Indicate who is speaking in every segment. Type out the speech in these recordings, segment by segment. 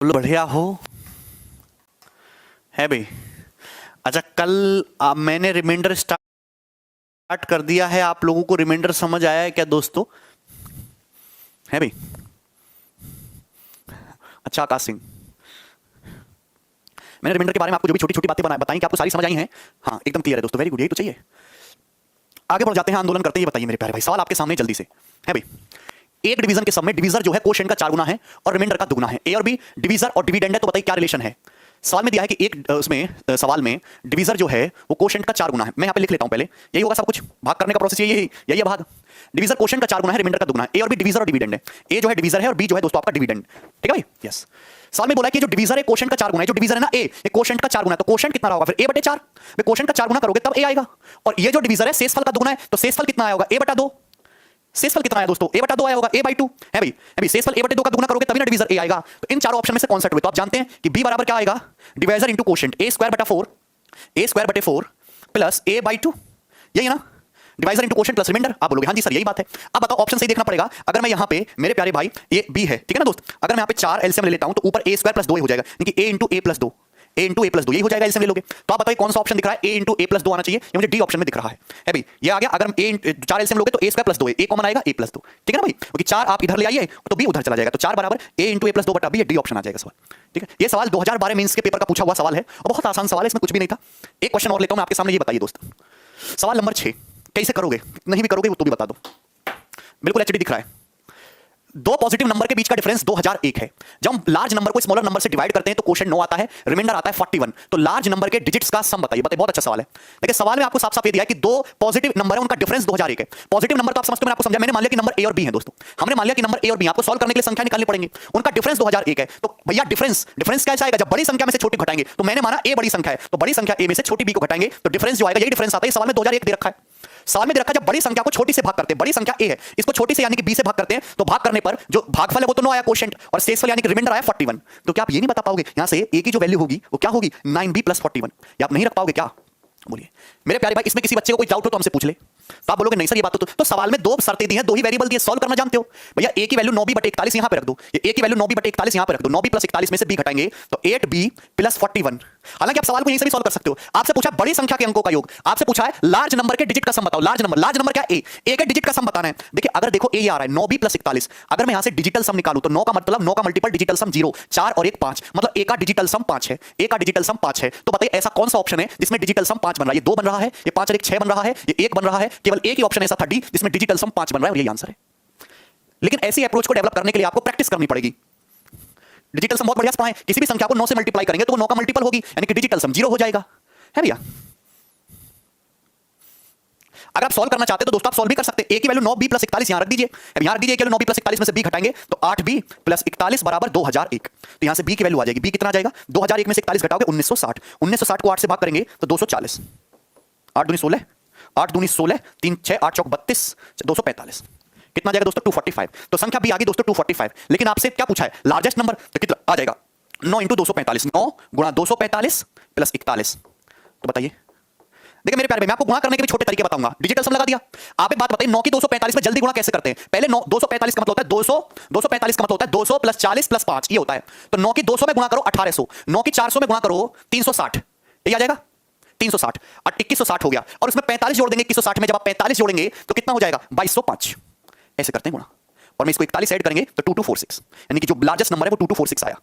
Speaker 1: बोलो बढ़िया हो। है भाई। अच्छा कल मैंने रिमाइंडर स्टार्ट कर दिया है, आप लोगों को रिमाइंडर समझ आया है क्या दोस्तों? है भाई। अच्छा आकाश सिंह, मैंने रिमाइंडर के बारे में आपको जो भी छोटी छोटी बातें बताई कि आपको सारी समझ आई हैं? हाँ एकदम क्लियर है दोस्तों, वेरी गुड, यही तो चाहिए। आगे बढ़ जाते हैं, आंदोलन करते हैं। ये बताइए मेरे प्यारे भाई, सवाल आपके सामने जल्दी से है भाई। एक डिवीजन के सब में डिवीजर जो है कोशेंट का 4 गुना है और रिमाइंडर का 2 गुना है। ए और बी डिवीजर और डिविडेंड है, तो बताइए क्या रिलेशन है। सवाल में दिया है कि एक उसमें सवाल में डिवीजर जो है वो कोशेंट का 4 गुना है। मैं यहाँ पे लिख लेता हूँ पहले, यही होगा सब कुछ, भाग करने का प्रोसेस यही यही है भाग। डिवीजर कोशेंट का 4 गुना है, रिमाइंडर का 2 गुना है। ए और बी डिवीजर और डिविडेंड है, ए जो है डिवीजर है और बी जो है दोस्तों आपका डिविडेंड। ठीक है भाई, यस। सवाल में बोला है कि जो डिवीजर है कोशेंट का 4 गुना है, जो डिवीजर है ना ए, ये कोशेंट का 4 गुना है, तो कोशेंट कितना होगा फिर ए बटे 4। कोशेंट का 4 गुना करोगे तब ए आएगा, और ये जो डिवीजर है शेषफल का 2 गुना है, तो शेषफल कितना आया होगा ए बटा 2। शेषफल कितना आया दोस्तों, a बटा 2 आया होगा, a by 2 है भाई। अभी शेषफल a बटे 2 का दुगना करोगे तभी ना डिवीजर a आएगा। तो इन चारों ऑप्शन में से कौन सा हुए, तो आप जानते हैं कि b बराबर क्या आएगा, divisor into quotient, a square बटा 4, a स्क्वायर बटे 4 प्लस a by 2, यही है ना, divisor into quotient plus remainder. आप बोलोगे हाँ जी सर यही बात है। अब बताओ ऑप्शन सही देखना पड़ेगा। अगर मैं यहाँ पे मेरे प्यारे भाई ये b है, ठीक है ना दोस्त, अगर मैं यहाँ पे 4 एलसीएम ले लेता हूं तो ऊपर a स्क्वायर प्लस 2 हो जाएगा, यानी कि a into a plus 2, a into a plus 2 यही हो जाएगा एलसीएम ले लोगे। तो आप बताइए कौन सा ऑप्शन दिख रहा है, a इंटू a प्लस 2 आना चाहिए, ये मुझे डी ऑप्शन में दिख रहा है भाई। ये आ गया, अगर हम 4 एलसीएम लोगे तो a स्क्वायर प्लस 2 है, a कॉमन आएगा a प्लस 2, ठीक है ना भाई, क्योंकि 4 आप इधर ले आइए तो b उधर चला जाएगा, तो 4 बराबर a इंटू a प्लस 2 बटा b, डी ऑप्शन आ जाएगा सवाल। ठीक है, ये सवाल 2012 मेंस के पेपर का पूछा हुआ सवाल है और बहुत आसान सवाल है, इसमें कुछ भी नहीं था। एक क्वेश्चन और लेता हूं मैं आपके सामने, ये बताइए दोस्त, सवाल नंबर 6 कैसे करोगे, नहीं भी करोगे वो तो भी बता दो। बिल्कुल एचडी दिख रहा है। दो पॉजिटिव नंबर के बीच का डिफरेंस 2001 है। जब हम लार्ज नंबर को स्मॉलर नंबर से डिवाइड करते हैं तो क्वोशिएंट 9 आता है, रिमाइंडर आता है 41। तो लार्ज नंबर के डिजिट्स का सम बताइए। बहुत अच्छा सवाल है। देखिए सवाल में आपको साफ साफ ये दिया है कि दो पॉजिटिव नंबर है, उनका डिफरेंस 2001 है। पॉजिटिव नंबर तो आप समझते हो, मैंने आपको समझा, मैंने मान लिया कि नंबर ए और बी है दोस्तों, हमने मान लिया कि नंबर ए और बी, आपको सॉल्व करने के लिए संख्या निकालनी पड़ेगी, उनका डिफरेंस 2001 है। तो भैया डिफरेंस कैसा आएगा, जब बड़ी संख्या में से छोटी घटाएंगे, तो मैंने माना ए बड़ी संख्या है, तो बड़ी संख्या ए में से छोटी बी को घटाएंगे तो डिफरेंस जो आएगा यही डिफरेंस आता है। सवाल में 2001 दे रखा है, सवाल में दे रखा है जब बड़ी संख्या को छोटी से भाग करते हैं, बड़ी संख्या ए है, इसको छोटी से यानी कि बी से भाग करते हैं, तो भाग करने पर जो भागफल है वो तो 9 आया क्वोशिएंट, और शेषफल यानी कि रिमाइंडर आया 41। तो क्या आप ये नहीं बता पाओगे यहां से ए की जो वैल्यू होगी वो क्या होगी, 9b प्लस 41। ये आप नहीं रख पाओगे क्या, बोलिए मेरे प्यारे भाई। इसमें किसी बच्चे को कोई डाउट हो तो हमसे पूछ ले, तो आप बोलोगे नहीं सर ये बात तो सवाल में दो शर्तें दी हैं, दो ही वेरिएबल दिए, सॉल्व करना जानते हो भैया। ए की वैल्यू 9b बटे 41 यहां पे रख दो, ये ए की वैल्यू 9b बटे 41 यहां पे रख दो, 9b प्लस 41 में से b घटाएंगे तो 8b प्लस 41। हालांकि आप सवाल को यहीं से भी सॉल्व कर सकते हो। आपसे पूछा बड़ी संख्या के अंकों का योग, आपसे पूछा है लार्ज नंबर के डिजिट का सम बताओ। लार्ज नंबर क्या, ए के डिजिट का सम बताना है। देखिए अगर देखो ए आ रहा है 9b प्लस 41, अगर मैं यहां से डिजिटल सम निकालूं तो 9 का मतलब 9 का मल्टीपल डिजिटल सम 0, 4 और 1 5, मतलब ए का डिजिटल सम 5 है, ए का डिजिटल सम 5 है। तो बताइए ऐसा कौन सा ऑप्शन है जिसमें डिजिटल सम 5 बन रहा है, ये 2 बन रहा है, ये 5 और 1 6 बन रहा है, ये 1 बन रहा है, केवल एक ही ऑप्शन ऐसा था डी जिसमें डिजिटल सम 5 बन रहा है, और यही आंसर है। लेकिन ऐसी अप्रोच को डेवलप करने के लिए आपको प्रैक्टिस करनी पड़ेगी। डिजिटल सम बहुत बढ़िया पढ़ाएं, किसी भी संख्या को 9 से मल्टीप्लाई करेंगे तो वो 9 का मल्टीपल होगी, यानी कि डिजिटल सम 0 हो जाएगा, है भैया। अगर आप सॉल्व करना चाहते हैं तो दोस्तों आप सॉल्व भी कर सकते हैं। ए की वैल्यू 9b प्लस 41 यहां रख दीजिए, अब यहां रख दीजिए, 9b प्लस 41 में से b घटाएंगे तो 8b प्लस 41 बराबर 2001। तो यहां से b की वैल्यू आ जाएगी, b कितना आ जाएगा, 2001 में से 41 घटाओगे 1960, 1960 को 8 से भाग करेंगे तो 240, 8 दूनी 16, 8 दूनी 16, 3 6 8 चौक 32, 245 कितना आ जाएगा दोस्तों 245। तो संख्या बी आ गई दोस्तों 245। लेकिन आपसे क्या पूछा है लार्जेस्ट नंबर, तो कितना आ जाएगा 9 इंटू 245, 9 गुणा 245 प्लस 41। तो बताइए, देखिए मेरे प्यारे भाई मैं आपको गुणा करने के भी छोटे तरीके बताऊंगा। डिजिटल सम लगा दिया, आप एक बात बताइए 9 की 245 में जल्दी गुणा कैसे करते हैं। पहले 9 245 का मतलब होता है 200, 245 का मतलब होता है 200 प्लस 40 प्लस 5 ये होता है। तो 9 की 200 में गुणा करो 1800, 9 की 400 में गुणा करो 360, ये आ जाएगा 360, 2160 हो गया, और उसमें 45 जोड़ देंगे 2160 में, जब आप 45 जोड़ेंगे तो कितना हो जाएगा 2205। ऐसे करते हैं गुणा, और मैं इसको 41 ऐड करेंगे तो 2246, यानी कि जो लार्जेस्ट नंबर है वो 2246 आया,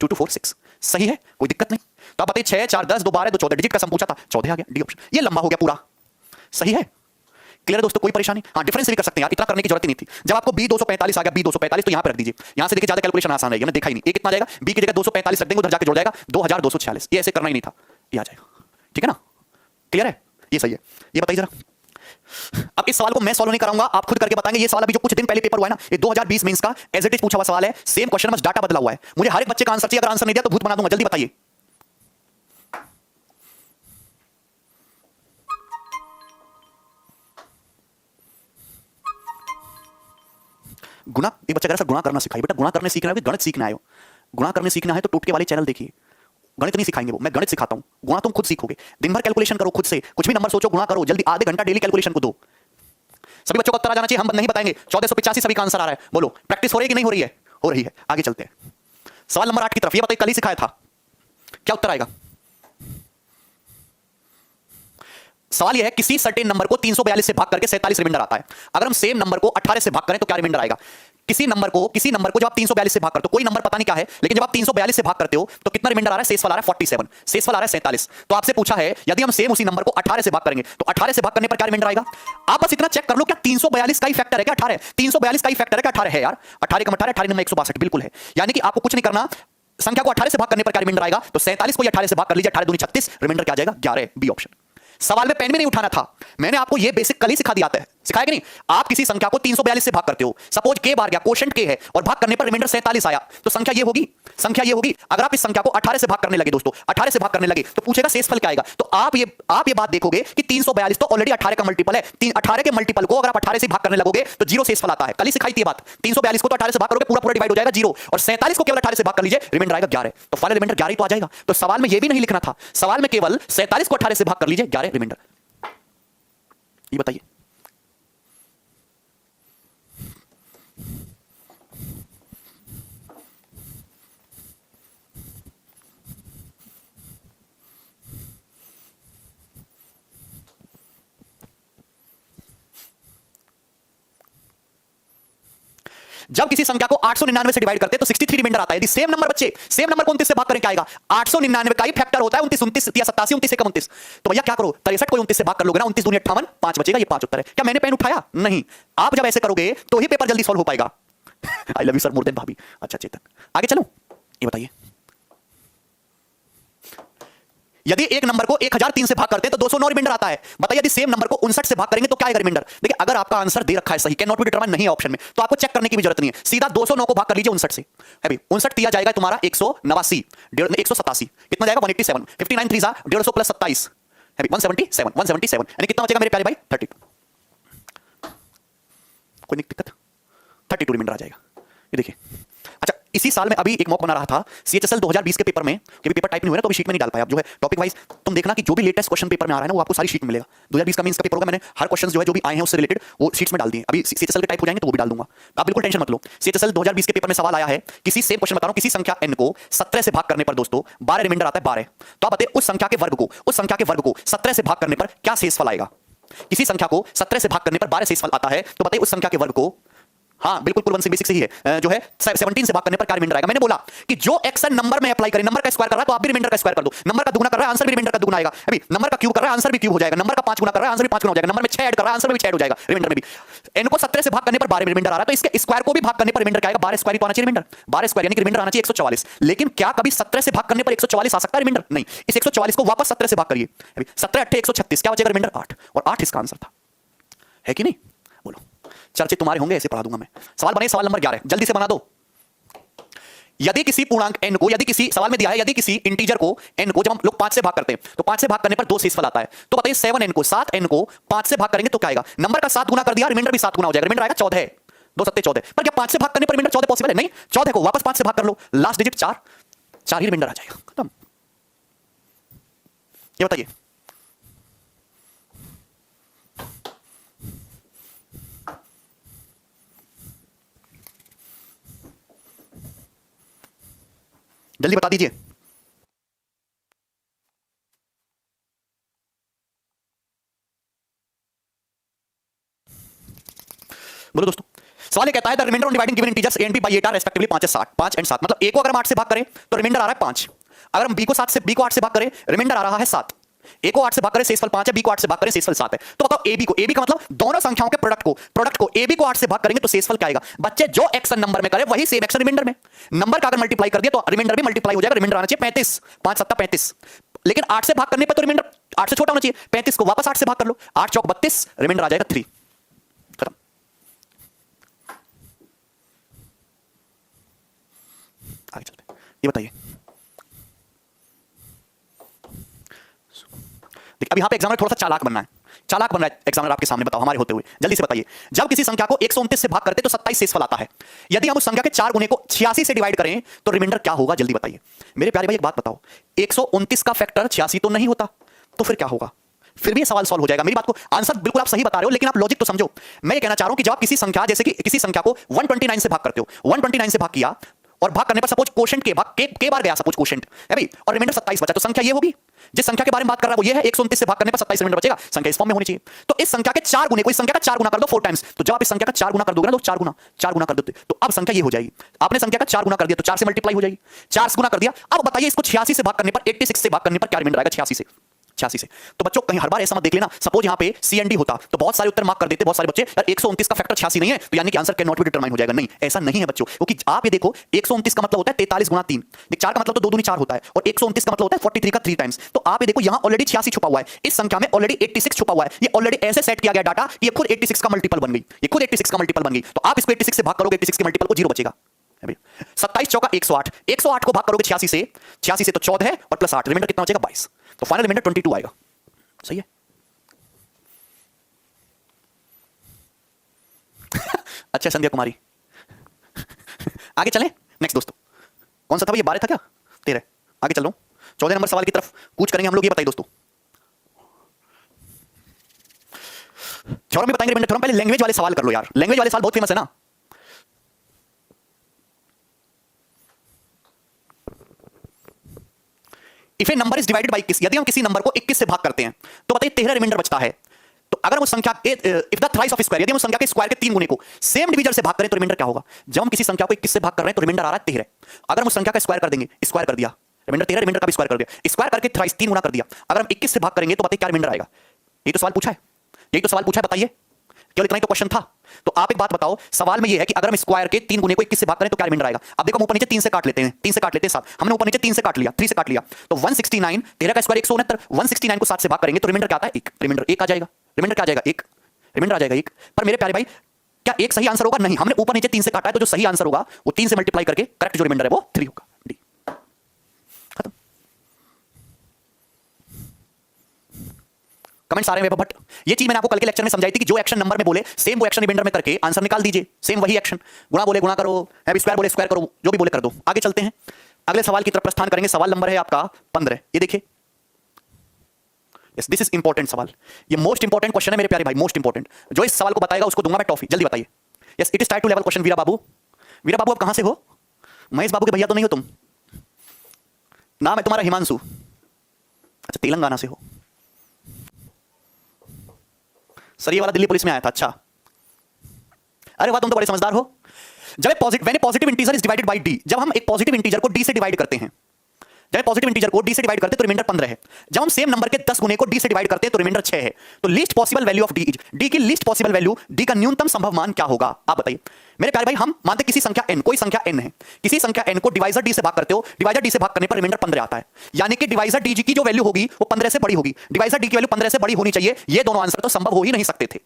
Speaker 1: 2246 सही है, कोई दिक्कत नहीं। तो आप बताइए 6 4 10 2 12 2 14 डिजिट का सम पूछा था 14 आ गया, डी ऑप्शन। ये लंबा हो गया पूरा, सही है, क्लियर है दोस्तों, कोई परेशानी। हाँ डिफरेंस भी कर सकते हैं यार, इतना करने की जरूरत ही नहीं थी। जब आपको b 245 आ गया, b 245 तो यहां पे रख दीजिए, यहां से देखिए ज्यादा कैलकुलेशन आसान रहेगी, मैंने देखा ही नहीं। a कितना आ जाएगा, b की जगह 245 रख देंगे, उधर जाके जुड़ जाएगा 2246, ये ऐसे करना ही नहीं था, ये आ जाएगा, ठीक है ना, क्लियर है, ये सही है। ये बताइए जरा, अब इस सवाल को मैं सॉल्व नहीं कराऊंगा, आप खुद करके बताएंगे। ये सवाल अभी जो कुछ दिन पहले पेपर हुआ है ना, ये 2020 मेंस का एज इट इज पूछा हुआ सवाल है, सेम क्वेश्चन बस डाटा बदला हुआ है। मुझे हर एक बच्चे का आंसर चाहिए, अगर आंसर नहीं दिया तो भूत बना दूंगा, जल्दी बताइए। गुणा, एक बच्चा कह रहा है गुणा करना सिखाइए। बेटा गुणा करने सीखना है, गणित सीखना है, गुणा करने सीखना है तो टूटके वाले चैनल देखिए, गणित नहीं सिखाएंगे वो, मैं गणित सिखाता हूं, गुणा तुम खुद सीखोगे। दिन भर कैलकुलेशन करो खुद से, कुछ भी नंबर सोचो गुणा करो, जल्दी आधे घंटा डेली कैलकुलेशन को दो। सभी बच्चों को उत्तर आ जाना चाहिए, हम नहीं बताएंगे। 1485 सभी का आंसर आ रहा है, बोलो प्रैक्टिस हो रही है कि नहीं हो रही है, हो रही है, आगे चलते हैं। सवाल नंबर 8 की तरफ, ये बताइए कल ही सिखाया था, क्या उत्तर आएगा? सवाल यह है किसी सर्टेन नंबर को 342 से भाग करके 47 रिमाइंडर आता है। अगर हम सेम नंबर को 18 से भाग करें तो क्या रिमाइंडर आएगा? किसी नंबर को जब आप 342 से भाग करते हो, कोई नंबर पता नहीं क्या है, लेकिन जब आप 342 से भाग करते हो तो कितना रिमाइंडर आ रहा है? शेषफल आ रहा है 47, शेषफल आ रहा है 47। तो आपसे पूछा है यदि हम सेम उसी नंबर को 18 से भाग करेंगे तो 18 से भाग करने पर क्या रिमाइंडर आएगा? आप बस इतना चेक कर लो, क्या 342 का ही फैक्टर है क्या 18? 342 का ही फैक्टर है क्या 18 है यार? 18 का 18, 18 में 162 बिल्कुल है। यानी कि आपको कुछ नहीं करना, संख्या को 18 से भाग करने पर क्या रिमाइंडर आएगा? तो 47 को 18 से भाग कर लीजिए, 18 दूनी 36, रिमाइंडर क्या आ जाएगा? 11, बी ऑप्शन। सवाल में पेन भी नहीं उठाना था, मैंने आपको यह बेसिक कल ही सिखा दिया है, सिखाया कि नहीं? आप किसी संख्या को 342 से भाग करते हो, सपोज के बार गया, क्वोशंट के है, और भाग करने पर रिमाइंडर 47 आया, तो संख्या ये होगी, संख्या ये होगी। अगर आप इस संख्या को 18 से भाग करने लगे दोस्तों, 18 से भाग करने लगे तो पूछेगा शेषफल क्या आएगा? तो आप ये बात देखोगे कि 342 तो ऑलरेडी 18 का मल्टीपल है, 18 के मल्टीपल को अगर आप 18 से भाग करने लगोगे तो जीरो शेषफल आता है। कल ही सिखाई थी बात, 342 को तो 18 से भाग करोगे, पूरा पूरा डिवाइड हो जाएगा जीरो, और 47 को केवल 18 से भाग कर लीजिए, रिमाइंडर आएगा 11। तो फाइनल रिमाइंडर 11 ही तो आ जाएगा। तो सवाल में यह भी नहीं लिखना था, सवाल में केवल 47 को 18 से भाग कर लीजिए, 11 रिमाइंडर। ये बताइए, जब किसी संख्या को 899 से डिवाइड करते हैं तो 63 रिमाइंडर आता है। यदि सेम नंबर बच्चे, सेम नंबर को 29 से भाग करें क्या आएगा? 899 का ही फैक्टर होता है 29, 29 या 87, 29 से कम 29। तो भैया क्या करो, 63 को 29 से भाग कर लोगे ना, 29 दूनी 58, 5 बचेगा। ये 5 उत्तर है। क्या मैंने पेन उठाया? नहीं। आप जब ऐसे करोगे तो ही पेपर जल्दी सॉल्व हो पाएगा। I love you sir more than भाभी। अच्छा चेतन, आगे चलो, ये बताइए यदि एक नंबर को 1003 से भाग करते हैं तो 209 रिमाइंडर आता है। बताइए यदि सेम नंबर को 59 से भाग करेंगे तो क्या आएगा रिमाइंडर? देखिए अगर आपका आंसर दे रखा है सही, कैन नॉट बी डिटरमाइन नहीं है ऑप्शन में, तो आपको चेक करने की भी जरूरत नहीं है, सीधा 209 को भाग कर लीजिए 59 से। है भाई 59 दिया जाएगा तुम्हारा 189, 187 कितना जाएगा? 187, 59 3 150 प्लस 27 है भाई 177, 177 यानी कितना बचेगा मेरे प्यारे भाई? 32। कोई दिक्कत? 32 रिमाइंडर आ जाएगा। ये देखिए, अच्छा इसी साल में अभी एक मॉक बना रहा था सीएचएसएल 2020 के पेपर में, कि पेपर टाइप नहीं हुआ ना तो अभी शीट में नहीं डाल पाया। अब जो है टॉपिक वाइज तुम देखना कि जो भी लेटेस्ट क्वेश्चन पेपर में आ रहा है ना वो आपको सारी शीट में मिलेगा। 2020 का मींस का पेपर होगा, मैंने हर क्वेश्चन जो है जो भी आए हैं उससे रिलेटेड वो शीट्स में डाल दिए। अभी सीएचएसएल के टाइप हो जाएंगे तो वो भी डाल दूंगा, आप बिल्कुल टेंशन मत लो। सीएचएसएल 2020 के पेपर में सवाल आया है, किसी सेम क्वेश्चन बता रहा हूं, किसी संख्या n को 17 से भाग करने पर दोस्तों 12 रिमाइंडर आता है 12। तो आप बताइए उस संख्या के वर्ग को 17 से भाग करने पर क्या शेषफल आएगा? किसी संख्या को 17 से भाग करने पर 12 शेषफल आता है, तो बताइए उस संख्या के वर्ग को, हाँ बिल्कुल कुल 1 से बेसिक से ही है, जो है 17 से भाग करने पर क्या रिमाइंडर आएगा? मैंने बोला कि जो एक्शन नंबर में अप्लाई करें, नंबर का स्क्वायर कर रहा है तो आप भी रिमाइंडर का स्क्वायर कर दो, नंबर का दुगना कर रहा है आंसर भी रिमाइंडर का दुगना आएगा। अभी नंबर का क्यूब कर रहा है आंसर भी क्यूब हो जाएगा, नंबर का 5 गुना कर रहा है आंसर भी 5 गुना हो जाएगा, नंबर में 6 ऐड कर रहा है आंसर में भी 6 ऐड हो जाएगा रिमाइंडर में भी। n को 17 से भाग करने पर 12 रिमाइंडर आ रहा है, तो इसके स्क्वायर को भी भाग करने पर रिमाइंडर क्या आएगा? 12 स्क्वायर ही तो आना चाहिए रिमाइंडर, 12 स्क्वायर यानी कि रिमाइंडर आना चाहिए 144। लेकिन क्या कभी 17 से भाग करने पर 144 आ सकता है रिमाइंडर? नहीं। इस 144 को वापस 17 से भाग करिए, 17 8 136 क्या बचेगा रिमाइंडर? 8, और 8 इसका आंसर था, है कि नहीं? बोलो, चर्चे तुम्हारे होंगे, ऐसे पढ़ा दूंगा मैं। सवाल बने सवाल नंबर 11, जल्दी से बना दो। यदि किसी पूर्णांक n को, यदि किसी सवाल में दिया है यदि किसी इंटीजर को n को जब हम लोग 5 से भाग करते हैं तो 5 से भाग करने पर 2 शेषफल आता है, तो बताइए 7n को 7n को 5 से भाग करेंगे तो क्या आएगा? नंबर का 7 गुना कर दिया, रिमाइंडर भी 7 गुना हो जाएगा, रिमाइंडर आएगा 14, 2 7 14। पर क्या 5 से भाग करने पर रिमाइंडर 14 पॉसिबल है? नहीं। 14 को वापस 5 से भाग कर लो, लास्ट डिजिट 4, 4 ही रिमाइंडर आ जाएगा, खत्म। ये बताइए जल्दी बता दीजिए। बोलो दोस्तों, सवाल ये कहता है the remainder on dividing given integers a and b by 8 are respectively 5 है 60, 5 and 7, मतलब a को अगर हम 8 से भाग करें तो रिमाइंडर आ रहा है 5। अगर हम b को 8 से भाग करें रिमाइंडर आ रहा है 7। a को 8 से भाग करें शेषफल 5 है, b को 8 से भाग करें शेषफल 7 है। तो बताओ ab का मतलब दोनों संख्याओं के प्रोडक्ट को ab को 8 से भाग करेंगे तो शेषफल क्या आएगा? बच्चे जो एक्शन नंबर में करे वही सेम एक्शन रिमाइंडर में, नंबर का अगर मल्टीप्लाई कर दिया तो रिमाइंडर भी मल्टीप्लाई हो जाएगा, रिमाइंडर आना चाहिए 35, 5 7 35। लेकिन 8 से भाग करने पर तो रिमाइंडर 8 से छोटा होना चाहिए, 35 को वापस 8 से भाग कर लो, 8 चौक 32, रिमाइंडर आ जाएगा 3, खत्म। आगे चलते हैं, ये बताइए देखिए अभी यहां पे एग्जामिनर थोड़ा सा चालाक बनना है, चालाक बन रहा है एग्जामिनर आपके सामने, बताओ हमारे होते हुए, जल्दी से बताइए। जब किसी संख्या को 129 से भाग करते तो 27 शेषफल आता है, यदि हम उस संख्या के 4 गुने को 86 से डिवाइड करें तो रिमाइंडर क्या होगा? जल्दी बताइए मेरे प्यारे भाई। एक बात बताओ, 129 का फैक्टर 86 तो नहीं होता, तो फिर क्या होगा? फिर भी ये सवाल सॉल्व हो जाएगा। मेरी बात को आंसर बिल्कुल आप सही बता रहे हो, लेकिन आप लॉजिक तो समझो। मैं ये कहना चाह रहा हूं कि जब आप किसी संख्या, जैसे कि किसी संख्या को 129 से भाग करते हो, 129 से भाग किया, और भाग करने पर सपोज कोशेंट के बार गया सपोज कोशेंट है भाई, और रिमाइंडर 27 बचा, तो संख्या ये होगी। जिस संख्या के बारे में बात कर रहा है वो ये है, 129 से भाग करने पर 27 रिमाइंडर बचेगा, संख्या इस फॉर्म में होनी चाहिए। तो इस संख्या के 4 गुने को इस संख्या का 4 गुना कर दो 4 टाइम्स, तो जब आप इस संख्या का 4 गुना कर दोगे ना तो 4 गुना कर दोगे तो अब संख्या ये हो जाएगी। आपने संख्या का 4 गुना कर दिया तो 4 से मल्टीप्लाई हो जाएगी, 4 से गुना कर दिया। अब बताइए इसको 86 से भाग करने पर 86 से भाग करने पर क्या रिमाइंडर आएगा 86 से। तो बच्चों कहीं हर बार ऐसा मत देख लेना, सपोज यहां पे CND होता तो बहुत सारे उत्तर मार्क कर देते बहुत सारे बच्चे, यार 129 का फैक्टर 86 नहीं है तो यानी कि answer can not be determine हो जाएगा। नहीं, ऐसा नहीं है बच्चों, क्योंकि आप ये देखो 129 का मतलब होता है 43 गुना 3, 4 का मतलब तो 2 दूनी 4 होता है, और 129 का मतलब होता है 43 का 3 टाइम्स। तो आप ये देखो यहां ऑलरेडी 86 छुपा हुआ है, इस संख्या में ऑलरेडी 86 छुपा हुआ है। ये ऑलरेडी ऐसे सेट किया गया डाटा कि ये खुद 86 का मल्टीपल बन गई, ये खुद 86 का मल्टीपल बन गई। तो आप इसको 86 से भाग करोगे, 86 के मल्टीपल को 0 बचेगा। 27 चौका 108, 108 को भाग करोगे 86 से तो 14 है और प्लस 8, रिमाइंडर कितना बचेगा 22, तो फाइनल रिमाइंडर 22 आएगा। सही है। अच्छा संध्या कुमारी आगे चलें नेक्स्ट दोस्तों, कौन सा था ये 12 था क्या 13, आगे चल रहा हूं 14 नंबर सवाल की तरफ कूच करेंगे हम लोग। ये बताइए दोस्तों, थ्योरम में बताएंगे रिमाइंडर थ्योरम, पहले लैंग्वेज वाले सवाल कर लो यार, लैंग्वेज वाले सवाल बहुत फेमस है ना। If A number is divided by 21, यदि हम किसी नंबर को 21 से भाग करते हैं तो बताइए 13 रिमाइंडर बचता है। तो अगर हम उस संख्या if the thrice of square, यदि हम उस संख्या के स्क्वायर के 3 गुने को सेम डिवीजर से भाग करें तो रिमाइंडर क्या होगा। जब हम किसी संख्या को 21 से भाग कर रहे हैं तो रिमाइंडर आ रहा है 13। अगर हम उस संख्या का स्क्वायर कर देंगे, स्क्वायर कर दिया रिमाइंडर 13, रिमाइंडर का भी स्क्वायर कर दिया, स्क्वायर करके थ्राइस 3 गुना कर दिया, अगर हम 21 से भाग करेंगे तो बताइए क्या रिमाइंडर आएगा। यही तो सवाल पूछा है, यही तो सवाल पूछा है, बताइए केवल इतना ही तो क्वेश्चन था। तो आप एक बात बताओ, सवाल में ये है कि अगर हम स्क्वायर के 3 गुने को 21 से भाग करें तो क्या रिमाइंडर आएगा। अब देखो हम ऊपर नीचे 3 से काट लेते हैं, 3 से काट लेते हैं 7, हमने ऊपर नीचे 3 से काट लिया, 3 से काट लिया तो 169, 13 का स्क्वायर 169, 169 को 7 से भाग करेंगे तो रिमाइंडर क्या आता है 1, रिमाइंडर 1 आ जाएगा, रिमाइंडर क्या आ जाएगा 1, रिमाइंडर आ जाएगा 1। पर मेरे प्यारे भाई क्या एक सही आंसर होगा, नहीं, हमने ऊपर नीचे 3 से काटा है तो जो सही आंसर होगा वो 3 से मल्टीप्लाई करके करेक्ट जो रिमाइंडर है वो 3 होगा, डी खत्म। कमेंट्स आ रहे हैं बट ये चीज मैंने आपको कल के लेक्चर में समझाई थी कि जो एक्शन नंबर में बोले सेम वो एक्शन रिमाइंडर में करके आंसर निकाल दीजिए, सेम वही एक्शन, गुणा बोले गुणा करो, है स्क्वायर बोले स्क्वायर करो, जो भी बोले कर दो। आगे चलते हैं, अगले सवाल की तरफ प्रस्थान करेंगे। सवाल नंबर है आपका 15, ये देखिए, यस दिस इज इंपॉर्टेंट सवाल, ये मोस्ट इंपॉर्टेंट क्वेश्चन है मेरे प्यारे भाई, मोस्ट इंपॉर्टेंट। जो इस सवाल को बताएगा उसको दूंगा मैं टॉफी, जल्दी बताइए। Yes it is type two level question. Veera Babu, Veera Babu आप कहां से हो, महेश बाबू के भैया तो नहीं हो तुम, नाम है तुम्हारा हिमांशु, अच्छा तेलंगाना से हो, सर ये वाला दिल्ली पुलिस में आया था, अच्छा अरे वाह तुम तो बड़े समझदार हो। जब when A positive integer is divided by D, जब हम एक पॉजिटिव इंटीजर को डी से डिवाइड करते हैं, जब पॉजिटिव इंटीजर को डी से डिवाइड करते हैं तो रिमाइंडर 15 है। जब हम सेम नंबर के 10 गुने को डी से डिवाइड करते हैं तो रिमाइंडर 6 है। तो least possible value of D is, D की लीस्ट पॉसिबल वैल्यू, डी का न्यूनतम संभव मान क्या होगा आप बताइए मेरे प्यारे भाई। हम मानते किसी संख्या n, कोई संख्या n है, किसी संख्या n को डिवाइजर डी से भाग करते हो, डिवाइजर डी से भाग करने पर रिमाइंडर 15 आता है, यानी कि डिवाइजर डी की जो वैल्यू होगी वो 15 से बड़ी होगी, डिवाइजर डी की वैल्यू 15 से बड़ी होनी चाहिए। ये दोनों आंसर तो संभव हो ही नहीं सकते थे,